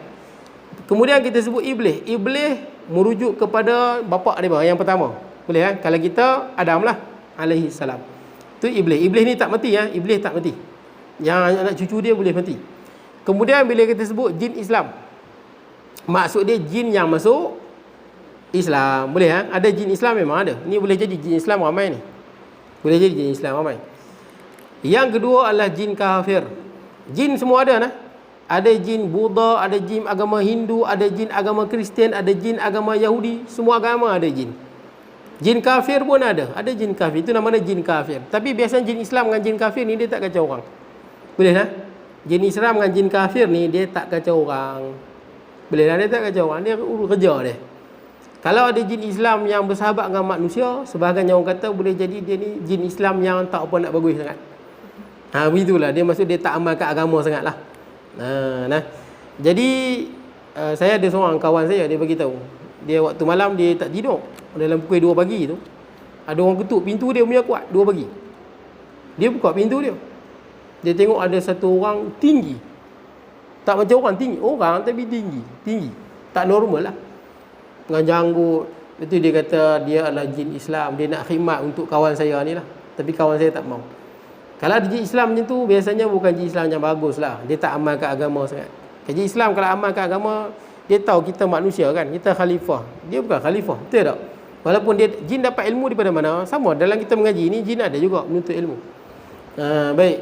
Kemudian kita sebut iblis. Iblis merujuk kepada bapa dia yang pertama. Boleh Kalau kita Adam lah alaihi salam. Tu iblis. Iblis ni tak mati Iblis tak mati. Yang anak cucu dia boleh mati. Kemudian bila kita sebut jin Islam, maksud dia jin yang masuk Islam. Boleh Ada jin Islam memang ada. Ni boleh jadi jin Islam ramai ni. Boleh jadi jin Islam ramai. Yang kedua adalah jin kafir. Jin semua ada Ada jin Buddha, ada jin agama Hindu, ada jin agama Kristian, ada jin agama Yahudi. Semua agama ada jin. Jin kafir pun ada. Ada jin kafir. Itu namanya jin kafir. Tapi biasanya jin Islam dengan jin kafir ni dia tak kacau orang. Boleh Jin Islam dengan jin kafir ni dia tak kacau orang. Boleh dia tak kacau orang. Dia urus kerja dia. Kalau ada jin Islam yang bersahabat dengan manusia, sebahagian orang kata boleh jadi dia ni jin Islam yang tak apa nak bagus sangat. Begitulah. Dia maksud dia tak amalkan agama sangat lah. Jadi saya ada seorang kawan saya, dia bagi tahu. Dia waktu malam dia tak tidur. Dalam pukul 2 pagi tu ada orang ketuk pintu dia punya kuat 2 pagi. Dia buka pintu dia. Dia tengok ada satu orang tinggi. Tak macam orang tinggi. Orang tapi tinggi. Tak normal lah. Dengan janggut. Itu dia kata dia adalah jin Islam. Dia nak khidmat untuk kawan saya ni lah. Tapi kawan saya tak mau. Kalau ada jin Islam macam tu, biasanya bukan jin Islam yang bagus lah. Dia tak amalkan agama sangat. Jin Islam kalau amalkan agama, dia tahu kita manusia kan. Kita khalifah. Dia bukan khalifah. Betul tak? Walaupun dia jin dapat ilmu daripada mana, sama dalam kita mengaji ni, jin ada juga menuntut ilmu. Baik.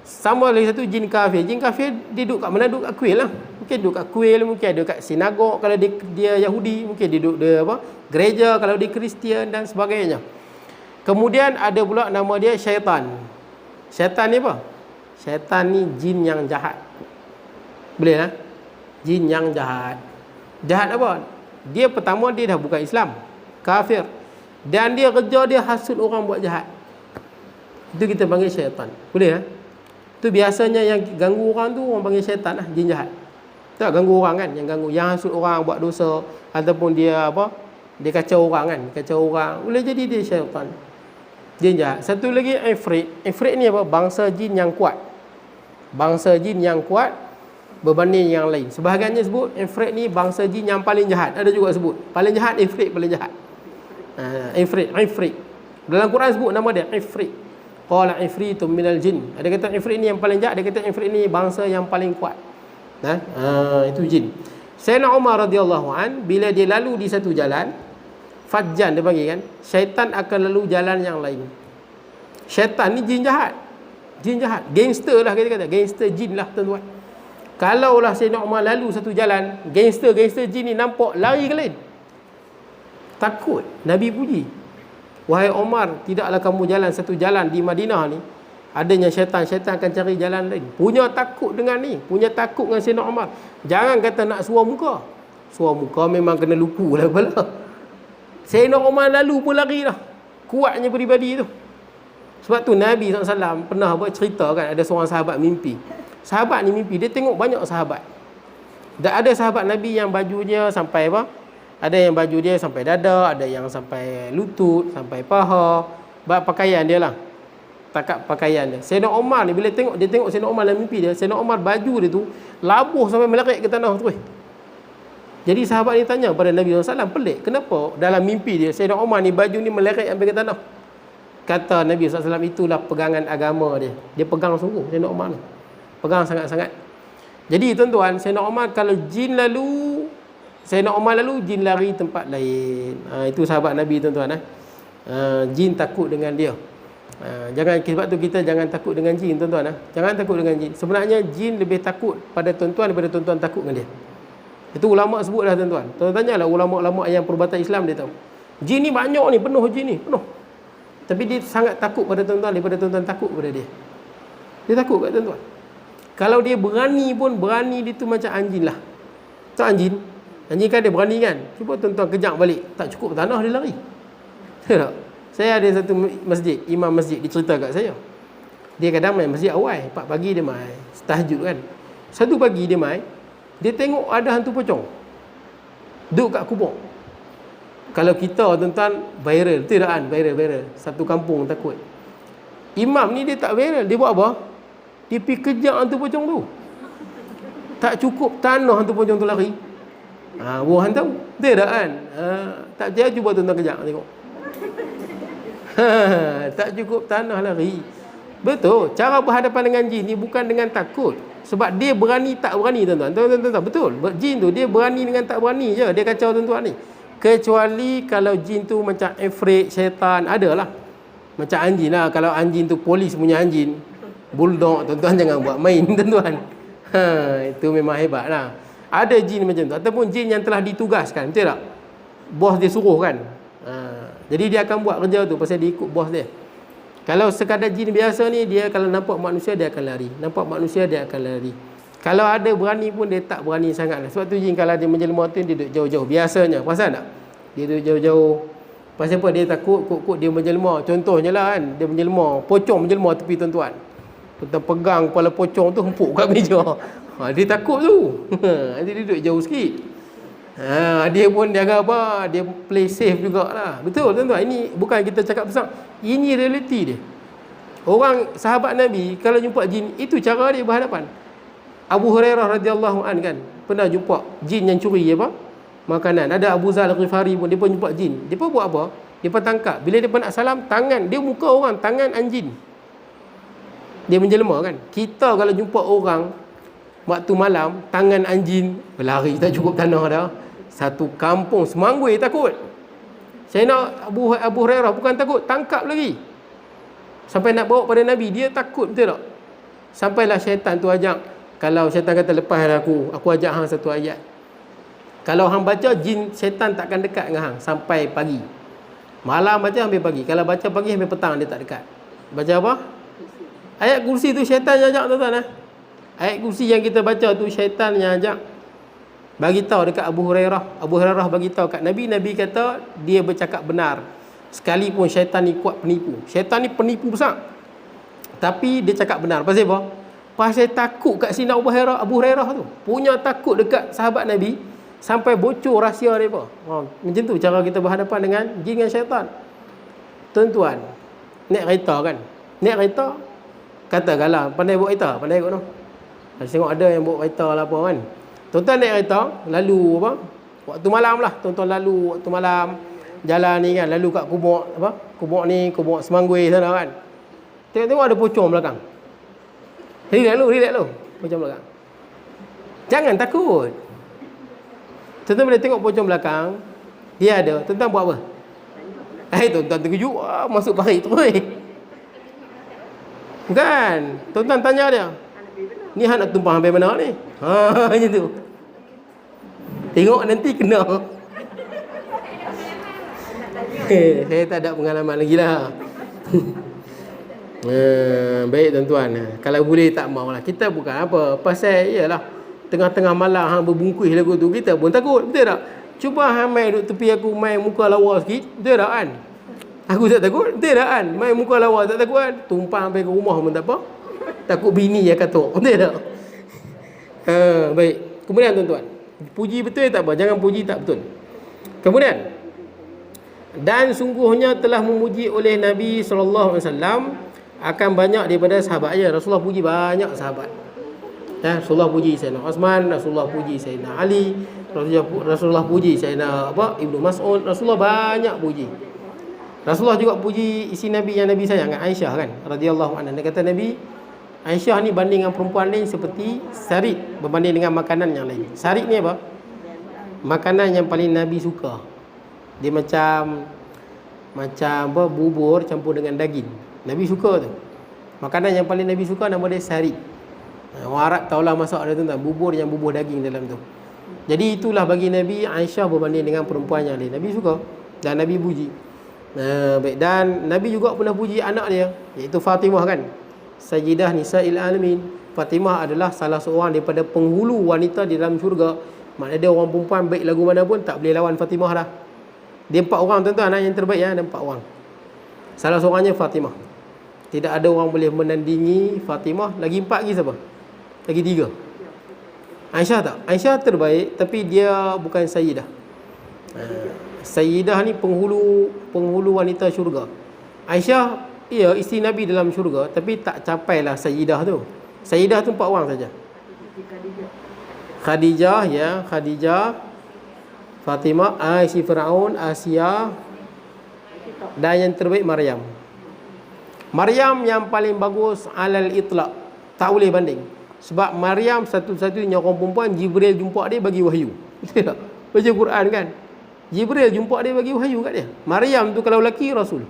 Sama lagi satu jin kafir. Jin kafir dia duduk kat mana? Duduk kat kuil lah. Mungkin duduk kat kuil, mungkin ada kat sinagog kalau dia Yahudi, mungkin dia duduk dia apa? Gereja kalau dia Kristian dan sebagainya. Kemudian ada pula nama dia syaitan. Syaitan ni apa? Syaitan ni jin yang jahat. Boleh lah? Jin yang jahat. Jahat apa? Dia pertama dia dah bukan Islam, kafir. Dan dia kerja dia hasut orang buat jahat. Itu kita panggil syaitan. Boleh lah? Tu biasanya yang ganggu orang tu orang panggil syaitan lah, jin jahat. Tak ganggu orang kan, yang ganggu, yang hasut orang buat dosa ataupun dia apa? Dia kacau orang kan, kacau orang. Boleh jadi dia syaitan. Jin jahat. Satu lagi ifrit. Ifrit ni apa? Bangsa jin yang kuat. Bangsa jin yang kuat berbanding yang lain. Sebahagiannya sebut ifrit ni bangsa jin yang paling jahat. Ada juga sebut paling jahat ifrit, paling jahat. Ifrit. Dalam Quran sebut nama dia ifrit. Qala ifritum minal jin. Ada kata ifrit ni yang paling jahat, ada kata ifrit ni bangsa yang paling kuat. Itu jin. Sayyidina Umar radhiyallahu an bila dia lalu di satu jalan, fajjan dia panggil kan, syaitan akan lalu jalan yang lain. Syaitan ni jin jahat. Jin jahat, gangster lah kita kata, gangster jin lah tuan-tuan. Kalaulah Sayyidina Umar lalu satu jalan, gangster jin ni nampak lari ke lain. Takut. Nabi puji, wahai Umar, tidaklah kamu jalan satu jalan di Madinah ni, adanya syaitan akan cari jalan lain. Punya takut dengan ni, punya takut dengan Sayyidina Umar. Jangan kata nak suar muka. Suar muka memang kena lupu lah kepala. Sayyidina Umar lalu pun lari dah. Kuatnya peribadi tu. Sebab tu Nabi SAW pernah buat cerita kan, ada seorang sahabat mimpi. Sahabat ni mimpi, dia tengok banyak sahabat. Dan ada sahabat Nabi yang bajunya sampai apa? Ada yang baju dia sampai dada, ada yang sampai lutut, sampai paha. Pakaian dia lah, takap pakaian dia. Sayyidina Umar ni bila tengok Sayyidina Umar dalam mimpi dia, Sayyidina Umar baju dia tu labuh sampai meleret ke tanah terus. Jadi sahabat ni tanya pada Nabi SAW, pelik, kenapa dalam mimpi dia Sayyidina Umar ni baju ni meleret sampai ke tanah? Kata Nabi SAW, itulah pegangan agama dia. Dia pegang sungguh Sayyidina Umar ni, pegang sangat-sangat. Jadi tuan-tuan, Sayyidina Umar kalau jin lalu, Sayyidina Umar lalu, jin lari tempat lain. Itu sahabat Nabi tuan-tuan. Jin takut dengan dia. Jangan, sebab tu kita jangan takut dengan jin tuan-tuan. Jangan takut dengan jin. Sebenarnya jin lebih takut pada tuan-tuan daripada tuan-tuan takut dengan dia. Itu ulama' sebut dah tuan-tuan. Tuan-tuan tanyalah ulama' yang perubatan Islam, dia tahu. Jin ni banyak ni, penuh jin ni, penuh. Tapi dia sangat takut pada tuan-tuan daripada tuan-tuan takut pada dia. Dia takut kat tuan-tuan. Kalau dia berani pun, berani dia tu macam anjing lah. Tak anjing? Anjing kan dia berani kan? Cuba tuan-tuan kejap balik, tak cukup tanah dia lari. Tak? Saya ada satu masjid, imam masjid, dia cerita kat saya. Dia kadang main masjid awal, 4 pagi dia main, tahajud kan. Satu pagi dia main, dia tengok ada hantu pocong duduk kat kubur. Kalau kita tuan-tuan viral, betul tak kan? Viral. Satu kampung takut. Imam ni dia tak viral, dia buat apa? Dia pergi kejar hantu pocong tu. Tak cukup tanah hantu pocong tu lari. Buah hantu. Betul tak kan? Tak percaya, cuba tuan-tuan kejar tengok. Tak cukup tanah lari. Betul. Cara berhadapan dengan jin ni bukan dengan takut. Sebab dia berani tak berani tuan-tuan. Tuan-tuan betul. Jin tu dia berani dengan tak berani je. Dia kacau tuan-tuan ni. Kecuali kalau jin tu macam ifrit, syaitan, adalah. Macam anjing lah. Kalau anjing tu polis punya anjing, bulldog, tuan-tuan jangan buat main tuan-tuan. Itu memang hebat lah. Ada jin macam tu. Ataupun jin yang telah ditugaskan, betul tak? Bos dia suruh kan. Jadi dia akan buat kerja tu pasal dia ikut bos dia. Kalau sekadar jin biasa ni, dia kalau nampak manusia dia akan lari. Nampak manusia dia akan lari. Kalau ada berani pun dia tak berani sangat lah. Sebab tu jin kalau dia menjelma tu, dia duduk jauh-jauh. Biasanya, perasan tak? Dia duduk jauh-jauh. Pasal apa? Dia takut kok dia menjelma. Contohnya lah kan, dia menjelma, pocong menjelma tepi tuan-tuan. Tuan-tuan pegang kepala pocong tu, hempuk kat meja. Dia takut tu. Dia duduk jauh sikit. Dia pun jaga apa? Dia play safe jugalah. Betul tuan-tuan. Ini bukan kita cakap besar. Ini realiti dia. Orang sahabat Nabi kalau jumpa jin, itu cara dia berhadapan. Abu Hurairah radhiyallahu an kan pernah jumpa jin yang curi apa? Makanan. Ada Abu Zal Ghifari pun, dia pun jumpa jin. Dia pun buat apa? Dia pun tangkap. Bila dia pun nak salam, tangan dia muka orang, tangan anjing. Dia menjelma kan. Kita kalau jumpa orang waktu malam, tangan anjing, berlari tak cukup tanah dah. Satu kampung semanggui takut. Saya nak Abu Hurairah bukan takut, tangkap lagi. Sampai nak bawa pada Nabi, dia takut, betul tak? Sampailah syaitan tu ajak. Kalau syaitan kata lepas aku ajak hang satu ayat. Kalau hang baca, jin syaitan takkan dekat dengan hang sampai pagi. Malam baca sampai pagi. Kalau baca pagi sampai petang dia tak dekat. Baca apa? Ayat kursi tu syaitan yang ajak, tuan-tuan. Ayat kursi yang kita baca tu syaitan yang ajak. Bagi tahu dekat Abu Hurairah. Abu Hurairah bagi tahu kat Nabi. Nabi kata dia bercakap benar. Sekalipun syaitan ni kuat penipu. Syaitan ni penipu besar. Tapi dia cakap benar. Pasal apa? Pasal takut kat sini Abu Hurairah tu. Punya takut dekat sahabat Nabi sampai bocor rahsia mereka. Macam tu cara kita berhadapan dengan jin dan syaitan. Tuan-tuan, naik kereta kan. Naik kereta, katakanlah pandai bawa kereta, pandai kot tu. Tengok ada yang bawa kereta lah apa kan. Tuan-tuan naik kereta, lalu apa? Waktu malam lah. Tuan-tuan lalu waktu malam. Jalan ni kan, lalu kat kubur apa? Kubur ni, kubur Semanggui sana kan. Tengok-tengok ada pocong belakang. Relax lu. Pocong belakang. Jangan takut. Tuan-tuan bila tengok pocong belakang, dia ada. Tuan-tuan buat apa? Tuan-tuan terkejut. Masuk barik tu. Kan? Tuan-tuan tanya dia. Ni hang nak tumpah sampai mana ni? Macam tu. Tengok nanti kena. Saya tak ada pengalaman lagi lah. Baik tuan-tuan, kalau boleh tak maulah. Kita bukan apa, pasal ialah tengah-tengah malam hang berbungkus lagu tu, kita pun takut, betul tak? Cuba hang main duduk tepi aku, main muka lawa sikit, betul tak kan? Aku tak takut, betul tak kan? Main muka lawa tak takut kan? Tumpang sampai ke rumah pun tak apa. Takut bini yang katuk, betul tak? Baik. Kemudian tuan-tuan, puji betul tak apa, jangan puji tak betul. Kemudian, dan sungguhnya telah memuji oleh Nabi SAW akan banyak daripada sahabatnya. Rasulullah puji banyak sahabat. Rasulullah puji Sayyidina Osman, Rasulullah puji Sayyidina Ali, Rasulullah puji Sayyidina Ibnu Mas'ud. Rasulullah banyak puji. Rasulullah juga puji isi Nabi yang Nabi sayang, Aisyah kan, radhiyallahu anha. Dia kata Nabi, Aisyah ni banding dengan perempuan lain seperti sarit berbanding dengan makanan yang lain. Sarit ni apa? Makanan yang paling Nabi suka. Dia macam apa, bubur campur dengan daging. Nabi suka tu. Makanan yang paling Nabi suka nama dia sarit. Orang Arab tahulah masak dia tuan-tuan, bubur yang bubur daging dalam tu. Jadi itulah bagi Nabi, Aisyah berbanding dengan perempuan yang lain. Nabi suka dan Nabi puji. Baik, dan Nabi juga pernah puji anak dia, iaitu Fatimah kan. Sayyidah Nisa'il Alamin. Fatimah adalah salah seorang daripada penghulu wanita di dalam syurga. Maknanya dia orang perempuan baik lagu mana pun tak boleh lawan Fatimah dah. Dia 4 orang tuan-tuan, yang terbaik ada 4 orang. Salah seorangnya Fatimah. Tidak ada orang boleh menandingi Fatimah. Lagi 4 lagi siapa? Lagi 3. Aisyah tak? Aisyah terbaik, tapi dia bukan Sayyidah. Sayyidah ni penghulu wanita syurga. Aisyah, ia isteri Nabi dalam syurga, tapi tak capailah Sayyidah tu. Sayyidah tu 4 orang saja. Khadijah, Fatimah, Aisyah Firaun, Asia, dan yang terbaik Maryam. Maryam yang paling bagus alal itlaq, tak boleh banding. Sebab Maryam satu-satunya orang perempuan Jibril jumpa dia bagi wahyu. Betul tak? Baca Quran kan, Jibril jumpa dia bagi wahyu kat dia. Maryam tu kalau lelaki Rasul.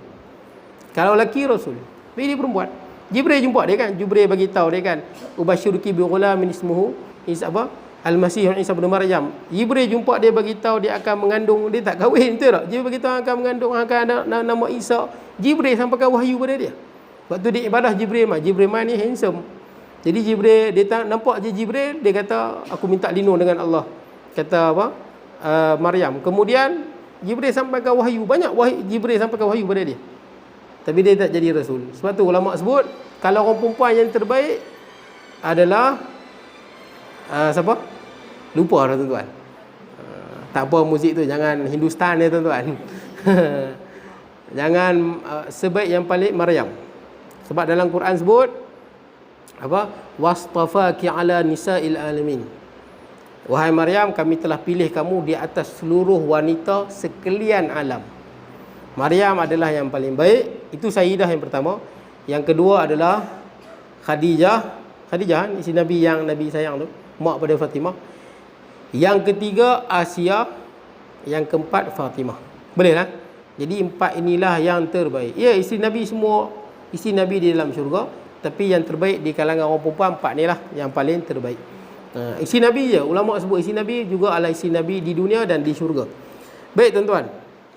Tapi dia perempuan. Jibril jumpa dia kan, Jibril bagi tahu dia kan, ubasyiruki bi ghulamin ismuhu Isa Al-Masih Isa bin Maryam. Jibril jumpa dia bagi tahu dia akan mengandung, dia tak kahwin, betul tak? Jibril bagi tahu akan mengandung, akan ada nama Isa. Jibril sampaikan wahyu pada dia. Waktu dia ibadah Jibril ni handsome. Jadi Jibril, dia nampak je Jibril, dia kata aku minta lindung dengan Allah. Kata apa? Maryam. Kemudian Jibril sampaikan wahyu, banyak Jibril sampaikan wahyu pada dia. Tapi dia tak jadi rasul. Sebab tu ulama sebut kalau orang perempuan yang terbaik adalah siapa? Lupa dah tuan-tuan. Tak apa muzik tu, jangan Hindustan ya tuan-tuan. Jangan sebaik yang paling Maryam. Sebab dalam Quran sebut apa? Wastafaki ala nisa'il alamin. Wahai Maryam, kami telah pilih kamu di atas seluruh wanita sekalian alam. Maryam adalah yang paling baik. Itu Sayyidah yang pertama. Yang kedua adalah Khadijah, isteri Nabi yang Nabi sayang tu, mak pada Fatimah. Yang ketiga Asia. Yang keempat Fatimah. Boleh lah. Jadi 4 inilah yang terbaik. Ya, isteri Nabi semua, isteri Nabi di dalam syurga. Tapi yang terbaik di kalangan orang perempuan 4 ni lah yang paling terbaik. Isteri Nabi je. Ulama sebut isteri Nabi juga adalah isteri Nabi di dunia dan di syurga. Baik tuan-tuan.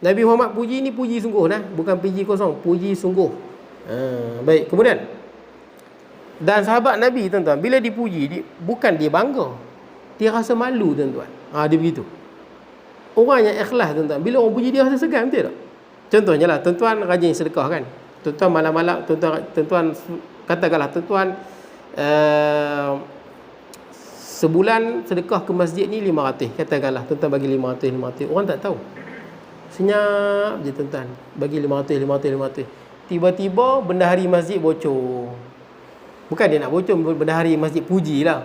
Nabi Muhammad puji ni puji sungguh nah, bukan puji kosong, puji sungguh. Baik, kemudian dan sahabat Nabi tuan-tuan, bila dipuji bukan dia bangga. Dia rasa malu tuan-tuan. Dia begitu. Orang yang ikhlas tuan-tuan, bila orang puji dia rasa segan, betul tak? Contohnya lah, tuan-tuan rajin sedekah kan. Tuan-tuan malam-malam, tuan-tuan katakanlah tuan-tuan sebulan sedekah ke masjid ni 500. Katakanlah tuan-tuan bagi 500. Orang tak tahu. Senyap je tuan-tuan. Bagi 500. Tiba-tiba bendahari masjid bocor. Bukan dia nak bocor, bendahari masjid puji lah.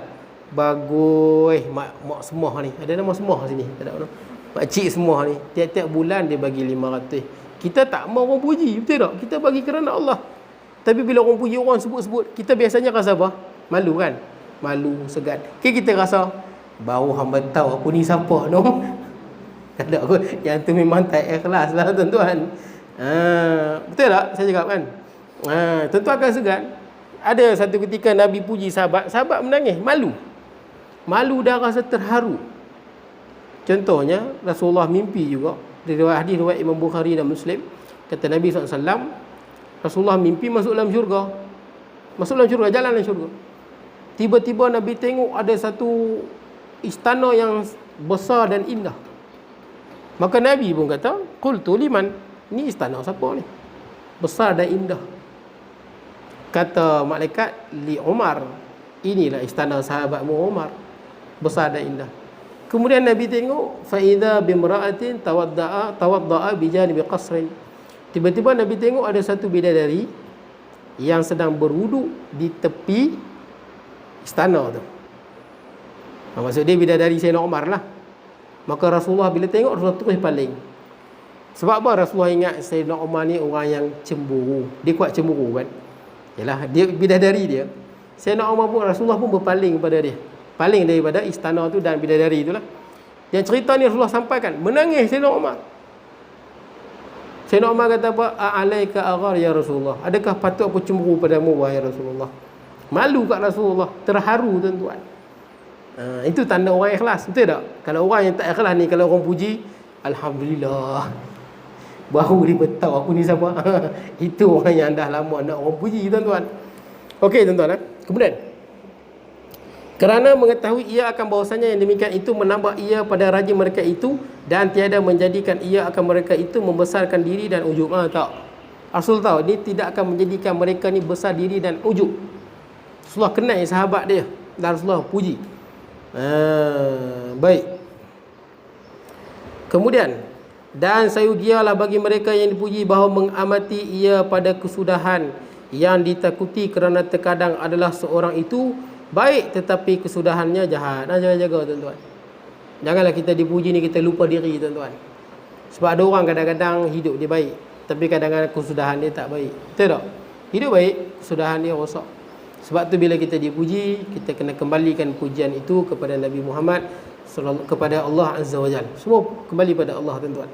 Bagus. Mak semua ni. Ada nama semua sini. Tak ada. Makcik semua ni. Tiap-tiap bulan dia bagi 500. Kita tak mau orang puji. Betul tak? Kita bagi kerana Allah. Tapi bila orang puji, orang sebut-sebut, kita biasanya rasa apa? Malu kan? Malu, segan. Kita rasa, baru hamba tahu aku ni siapa no? Tak ada aku. Yang tu memang tak ikhlas lah tuan-tuan. Betul tak? Saya cakap kan? Tuan-tuan akan segan. Ada satu ketika Nabi puji sahabat menangis, malu. Malu dan rasa terharu. Contohnya, Rasulullah mimpi juga. Dari hadis riwayat Imam Bukhari dan Muslim, kata Nabi SAW, Rasulullah mimpi masuk dalam syurga. Masuk dalam syurga, jalan dalam syurga. Tiba-tiba Nabi tengok ada satu istana yang besar dan indah. Maka Nabi pun kata, qultu liman, ni istana siapa ni? Besar dan indah. Kata malaikat, li Umar, inilah istana sahabatmu Umar, besar dan indah. Kemudian Nabi tengok, fa idza bimra'atin tawadda'a bi janibi qasrin. Tiba-tiba Nabi tengok ada satu bidadari yang sedang berwuduk di tepi istana tu. Maksud dia bidadari Sayyidina Umar lah. Maka Rasulullah bila tengok, Rasulullah terus paling. Sebab apa Rasulullah ingat Sayyidina Umar ni orang yang cemburu. Dia kuat cemburu kan. Yalah, dia bidadari dia. Sayyidina Umar pun, Rasulullah pun berpaling kepada dia. Paling daripada istana tu dan bidadari itulah. Yang cerita ni Rasulullah sampaikan, menangis Sayyidina Umar. Sayyidina Umar kata apa? A'alaika aghar ya Rasulullah. Adakah patut aku cemburu padamu wahai Rasulullah? Malu kat Rasulullah, terharu tuan-tuan. Itu tanda orang ikhlas, betul tak? Kalau orang yang tak ikhlas ni, kalau orang puji, alhamdulillah, baru dia beritahu aku ni siapa. Itu orang yang dah lama nak orang puji tuan-tuan. Okey tuan-tuan. Kemudian, kerana mengetahui ia akan bahawasanya yang demikian itu menambah ia pada raja mereka itu, dan tiada menjadikan ia akan mereka itu membesarkan diri dan ujub. Tak. Rasul tahu ni tidak akan menjadikan mereka ni besar diri dan ujub. Rasulullah kenal sahabat dia dan Rasulullah puji. Baik. Kemudian, dan sayugialah bagi mereka yang dipuji bahawa mengamati ia pada kesudahan yang ditakuti, kerana terkadang adalah seorang itu baik tetapi kesudahannya jahat. Jaga-jaga tuan-tuan. Janganlah kita dipuji ni kita lupa diri tuan-tuan. Sebab ada orang kadang-kadang hidup dia baik, tapi kadang-kadang kesudahan dia tak baik. Betul tak? Hidup baik, kesudahan dia rosak. Sebab tu bila kita dipuji, kita kena kembalikan pujian itu kepada Nabi Muhammad, kepada Allah Azza wa Jalla. Semua kembali pada Allah tuan-tuan.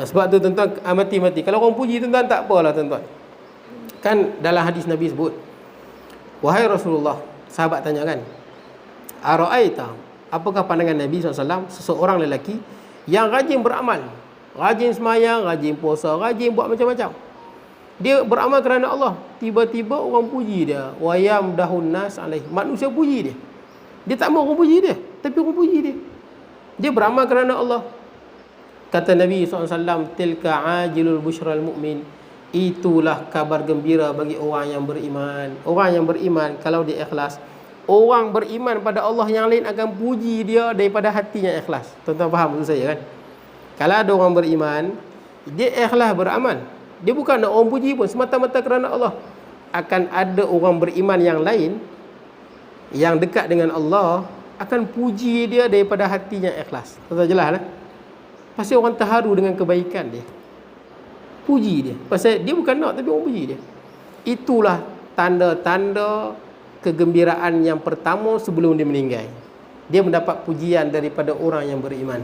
Sebab tu tuan-tuan amati-mati. Kalau orang puji tuan-tuan tak apalah tuan-tuan. Kan dalam hadis Nabi sebut, wahai Rasulullah, sahabat tanya kan, ara'aita, apakah pandangan Nabi SAW seseorang lelaki yang rajin beramal, rajin semayang, rajin puasa, rajin buat macam-macam. Dia beramal kerana Allah, tiba-tiba orang puji dia, wa yamdahun nas alaih, manusia puji dia. Dia tak mau orang puji dia, tapi orang puji dia. Dia beramal kerana Allah. Kata Nabi SAW, tilka ajilul busyral mu'min, itulah kabar gembira bagi orang yang beriman. Orang yang beriman, kalau dia ikhlas, orang beriman pada Allah yang lain akan puji dia daripada hatinya ikhlas. Tuan-tuan faham maksud saya kan? Kalau ada orang beriman, dia ikhlas beramal, dia bukan nak orang puji pun, semata-mata kerana Allah. Akan ada orang beriman yang lain yang dekat dengan Allah akan puji dia daripada hatinya ikhlas. Tuan-tuan jelas lah. Pasal orang terharu dengan kebaikan dia, puji dia. Pasal dia bukan nak, tapi orang puji dia. Itulah tanda-tanda kegembiraan yang pertama sebelum dia meninggal. Dia mendapat pujian daripada orang yang beriman.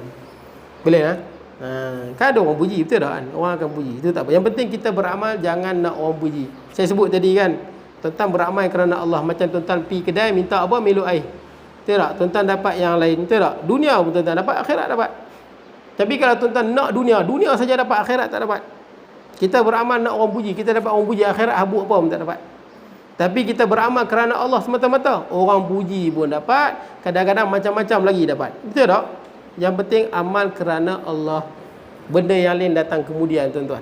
Boleh tak? Kan ada orang puji, betul tak kan? Orang akan puji, itu tak apa. Yang penting kita beramal, jangan nak orang puji. Saya sebut tadi kan, Tuan-tuan beramal kerana Allah. Macam tuan-tuan pergi kedai minta apa? Minum air. Betul tak? Tuan-tuan dapat yang lain. Betul tak? Dunia pun tuan-tuan dapat, akhirat dapat. Tapi kalau tuan-tuan nak dunia, dunia saja dapat, akhirat tak dapat. Kita beramal nak orang puji, kita dapat orang puji, akhirat habuk apa pun tak dapat. Tapi kita beramal kerana Allah semata-mata, orang puji pun dapat, kadang-kadang macam-macam lagi dapat. Betul tak? Yang penting amal kerana Allah. Benda yang lain datang kemudian, tuan-tuan.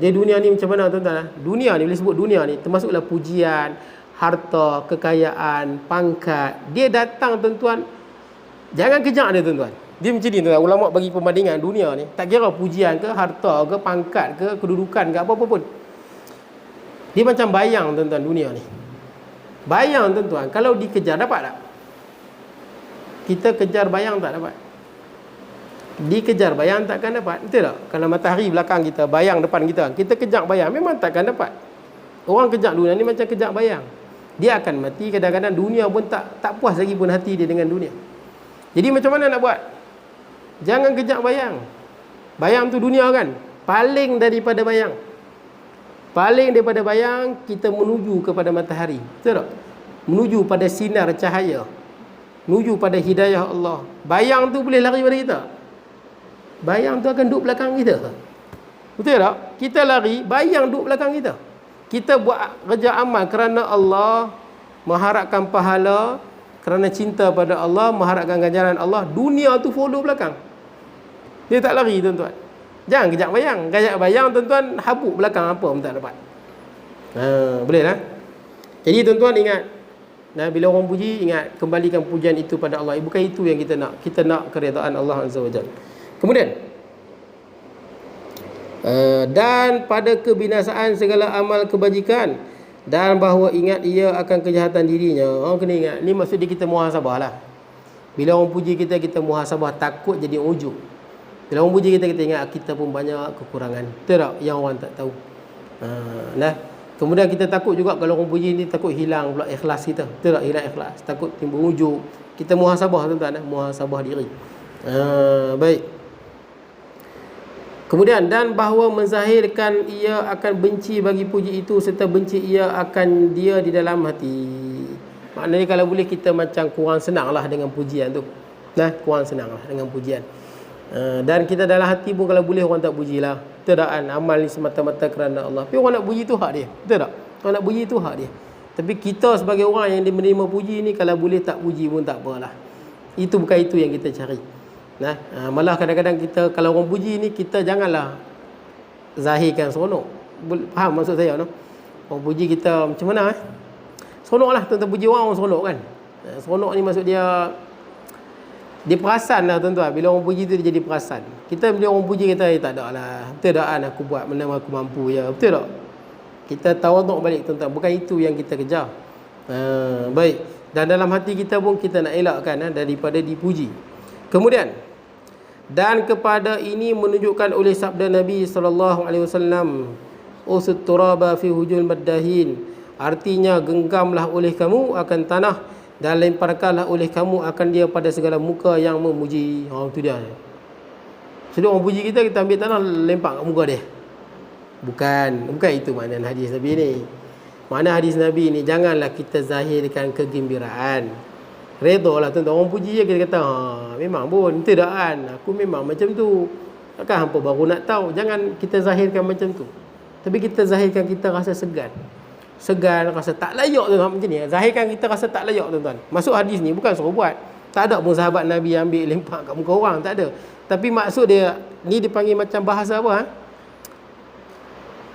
Jadi dunia ni macam mana, tuan-tuan? Dunia ni, boleh sebut dunia ni, termasuklah pujian, harta, kekayaan, pangkat. Dia datang, tuan-tuan. Jangan kejak dia, tuan-tuan. Dia macam ni, tuan-tuan. Ulama bagi perbandingan dunia ni, tak kira pujian ke, harta ke, pangkat ke, kedudukan ke, apa-apa pun. Dia macam bayang, tuan-tuan, dunia ni. Bayang, tuan-tuan, kalau dikejar, dapat tak? Kita kejar bayang tak dapat. Dikejar bayang takkan dapat. Betul tak? Kalau matahari belakang kita, bayang depan kita, kita kejar bayang, memang takkan dapat. Orang kejar dunia ni macam kejar bayang. Dia akan mati, kadang-kadang dunia pun tak puas lagi pun hati dia dengan dunia. Jadi macam mana nak buat? Jangan kejar bayang. Bayang tu dunia kan? Paling daripada bayang. Paling daripada bayang, kita menuju kepada matahari. Betul tak? Menuju pada sinar cahaya. Menuju pada hidayah Allah. Bayang tu boleh lari pada kita. Bayang tu akan duduk belakang kita. Betul tak? Kita lari, bayang duduk belakang kita. Kita buat kerja amal kerana Allah, mengharapkan pahala, kerana cinta pada Allah, mengharapkan ganjaran Allah. Dunia tu follow belakang. Dia tak lari, tuan-tuan. Jangan kejap bayang. Kejap bayang, tuan-tuan, habuk belakang apa pun tak dapat. Boleh lah. Jadi tuan-tuan ingat, bila orang puji, ingat kembalikan pujian itu pada Allah. Bukan itu yang kita nak. Kita nak keredaan Allah Azza wa Jalla. Kemudian, dan pada kebinasaan segala amal kebajikan, dan bahawa ingat ia akan kejahatan dirinya. Orang kena ingat. Ni maksud dia kita muhasabah lah. Bila orang puji kita, kita muhasabah, takut jadi ujub. Bila orang puji kita, kita ingat kita pun banyak kekurangan. Betul tak? Yang orang tak tahu. Kemudian kita takut juga kalau orang puji ni, takut hilang pula ikhlas kita. Betul tak? Hilang ikhlas. Takut timbul ujub. Kita muhasabah, tuan-tuan. Muhasabah diri. Baik. Kemudian, dan bahawa menzahirkan ia akan benci bagi puji itu, serta benci ia akan dia di dalam hati. Maknanya kalau boleh kita macam kurang senang lah dengan pujian tu. Kurang senang lah dengan pujian. Dan kita dalam hati pun kalau boleh orang tak pujilah. Betul tak kan? Amal ni semata-mata kerana Allah. Tapi orang nak puji tu hak dia. Betul tak? Orang nak puji tu hak dia. Tapi kita sebagai orang yang menerima puji ni, kalau boleh tak puji pun tak apalah. Itu bukan itu yang kita cari. Malah kadang-kadang kita, kalau orang puji ni, kita janganlah zahirkan seronok. Faham maksud saya no? Orang puji kita macam mana seronok lah, tuan-tuan puji orang seronok kan. Seronok ni maksud dia perasan lah, tuan-tuan. Bila orang puji tu dia jadi perasan. Kita bila orang puji kita, tak ada lah, betul tak kan, aku buat mana aku mampu ya. Betul tak? Kita tawaduk balik, tuan-tuan. Bukan itu yang kita kejar. Baik. Dan dalam hati kita pun kita nak elakkan daripada dipuji. Kemudian, dan kepada ini menunjukkan oleh sabda Nabi SAW, usut turaba fi hujul maddahin. Artinya, genggamlah oleh kamu akan tanah, dan lemparkanlah oleh kamu akan dia pada segala muka yang memuji. Itu dia. Jadi orang puji kita, kita ambil tanah, lempar kat muka dia. Bukan itu makna hadis Nabi ni. Makna hadis Nabi ni, janganlah kita zahirkan kegembiraan. Redha lah, tuan-tuan. Orang puji je kita kata, memang pun, betul tak kan? Aku memang macam tu. Takkan hampa baru nak tahu. Jangan kita zahirkan macam tu. Tapi kita zahirkan kita rasa segan. Segan, rasa tak layak, tuan-tuan. Macam ni. Zahirkan kita rasa tak layak, tuan-tuan. Masuk hadis ni bukan suruh buat. Tak ada pun sahabat Nabi ambil lempak kat muka orang. Tak ada. Tapi maksud dia, ni dipanggil macam bahasa apa?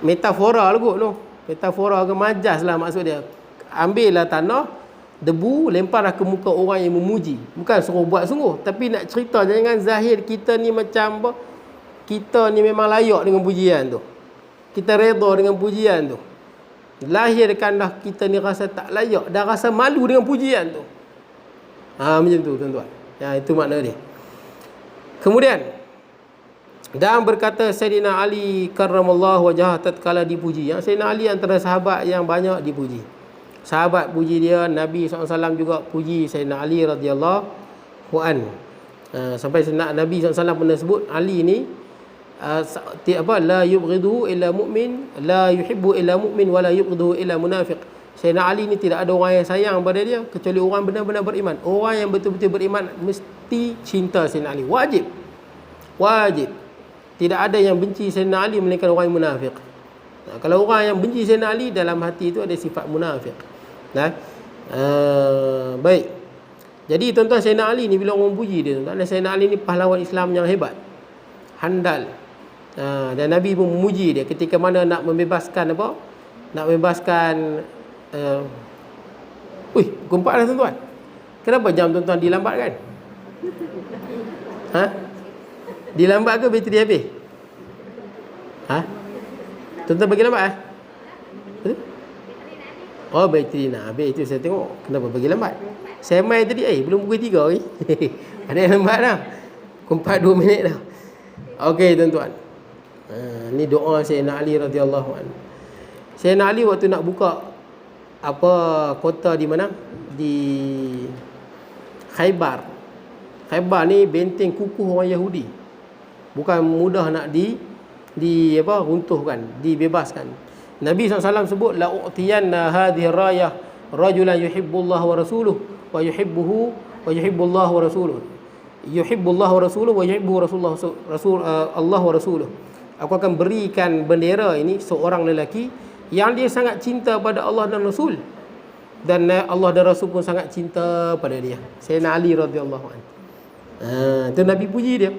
Metafora lah kot. Metafora ke majaz lah maksud dia. Ambillah tanah, debu, lemparlah ke muka orang yang memuji. Bukan suruh buat sungguh. Tapi nak cerita, jangan zahir kita ni macam apa, kita ni memang layak dengan pujian tu. Kita redha dengan pujian tu. Lahirkanlah kita ni rasa tak layak dan rasa malu dengan pujian tu. Macam tu, tuan-tuan. Itu makna dia. Kemudian, dan berkata Sayyidina Ali karramallahu wajhah tatkala dipuji. Sayyidina Ali antara sahabat yang banyak dipuji. Sahabat puji dia, Nabi SAW juga puji Sayyidina Ali radhiyallahu an. Sampai Nabi SAW pernah sebut Ali ni apa, la yubghiduhu illa mu'min, la yuhibbu illa mu'min wa la yubghiduhu illa munafiq. Sayyidina Ali ni tidak ada orang yang sayang pada dia kecuali orang benar-benar beriman. Orang yang betul-betul beriman mesti cinta Sayyidina Ali. Wajib. Wajib. Tidak ada yang benci Sayyidina Ali melainkan orang yang munafik. Kalau orang yang benci Sayyidina Ali, dalam hati itu ada sifat munafik. Baik. Jadi tuan-tuan, Sayyidina Ali ni bila orang puji dia, tuan-tuan, Sayyidina Ali ni pahlawan Islam yang hebat, handal. Dan Nabi pun memuji dia ketika mana nak membebaskan apa? Nak membebaskan pukul 4 dah tuan-tuan. Kenapa jam tuan-tuan dilambatkan? Dilambat ke bateri habis? Tuan-tuan bagi lambat Oh, bateri nak habis. Itu saya tengok. Kenapa bagi lambat? Saya main tadi, belum pukul 3 lagi. Ada yang lambat dah. Pukul 4 2 minit dah. Okey tuan-tuan. Ni doa Sayyidina Ali radhiyallahu anhu. Sayyidina Ali waktu nak buka kota di mana? Di Khaybar. Khaybar ni benteng kukuh orang Yahudi. Bukan mudah nak runtuhkan, dibebaskan. Nabi SAW sebut, la u'tiyanna hadhihi rayah rajulan yuhibbullah wa rasuluhu wa yuhibbuhu wa yuhibbullah wa rasuluhu. Yuhibbullah wa rasuluhu wa yuhibbu Allah wa rasuluhu. Aku akan berikan bendera ini seorang lelaki yang dia sangat cinta pada Allah dan Rasul, dan Allah dan Rasul pun sangat cinta pada dia. Sayyidina Ali radhiyallahu anhu. Itu Nabi puji dia.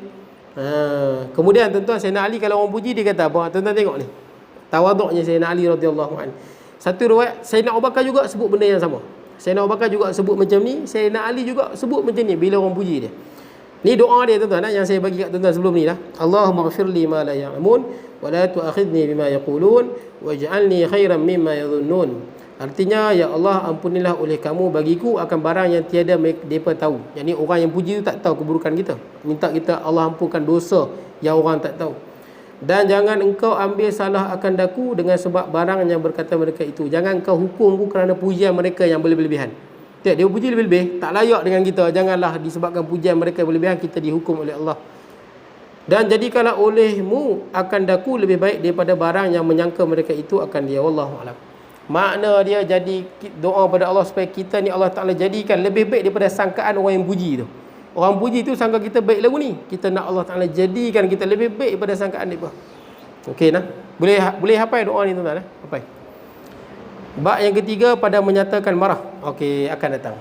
Kemudian tuan-tuan, Sayyidina Ali kalau orang puji dia kata apa? Tuan-tuan tengok ni, tawaduknya Sayyidina Ali radhiyallahu anhu. Satu riwayat Sayyidina Abu Bakar juga sebut benda yang sama. Sayyidina Abu Bakar juga sebut macam ni, Sayyidina Ali juga sebut macam ni bila orang puji dia. Ni doa dia tuan-tuan, yang saya bagi kat tuan-tuan sebelum ni lah. Allahumma ghfirli ma la ya'lamun wa la tu'akhidni bima yaqulun waj'alni khairan mimma yadhunnun. Artinya, ya Allah, ampunilah oleh kamu bagiku akan barang yang tiada mereka tahu. Yang ni orang yang puji tu tak tahu keburukan kita. Minta kita Allah ampunkan dosa yang orang tak tahu. Dan jangan engkau ambil salah akan daku dengan sebab barang yang berkata mereka itu. Jangan engkau hukumku kerana pujian mereka yang berlebihan. Dia puji lebih-lebih, tak layak dengan kita. Janganlah disebabkan pujian mereka berlebihan kita dihukum oleh Allah. Dan jadikanlah olehmu akan daku lebih baik daripada barang yang menyangka mereka itu akan dia. Wallahu a'lam. Makna dia jadi doa pada Allah supaya kita ni Allah Ta'ala jadikan lebih baik daripada sangkaan orang yang puji tu. Orang puji tu sangka kita baik lagu ni, kita nak Allah Ta'ala jadikan kita lebih baik daripada sangkaan mereka. Okey nah. Boleh hafal doa ni tuan-tuan. Hafal. Bab yang ketiga pada menyatakan marah. Okey, akan datang.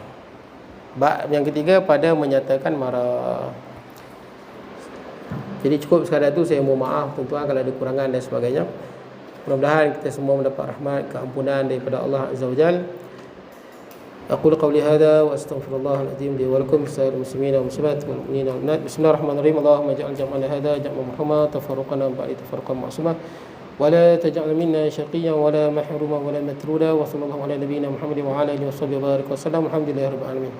Bab yang ketiga pada menyatakan marah. Jadi cukup sekadar tu, saya mohon maaf tuan-tuan kalau ada kurangan dan sebagainya. Mudah-mudahan kita semua mendapat rahmat, keampunan daripada Allah Azza wa Jalla. Aqulu qawli hadha wa astaghfirullahal azim li wa lakum sa'il muslimina wa muslimat wal mu'minina wal mu'minat. Bismillahirrahmanirrahim. Allahumma ij'al jam'ana hadha jam'an marhuma tafarruqana ba'da tafarruqan ma'suma wa la taj'al minna shaqiyyan wa la mahruma wa la matruda wa sallallahu ala nabiyyina Muhammadin wa ala alihi wa sahbihi wa barik wa sallam. Alhamdulillahirabbil alamin.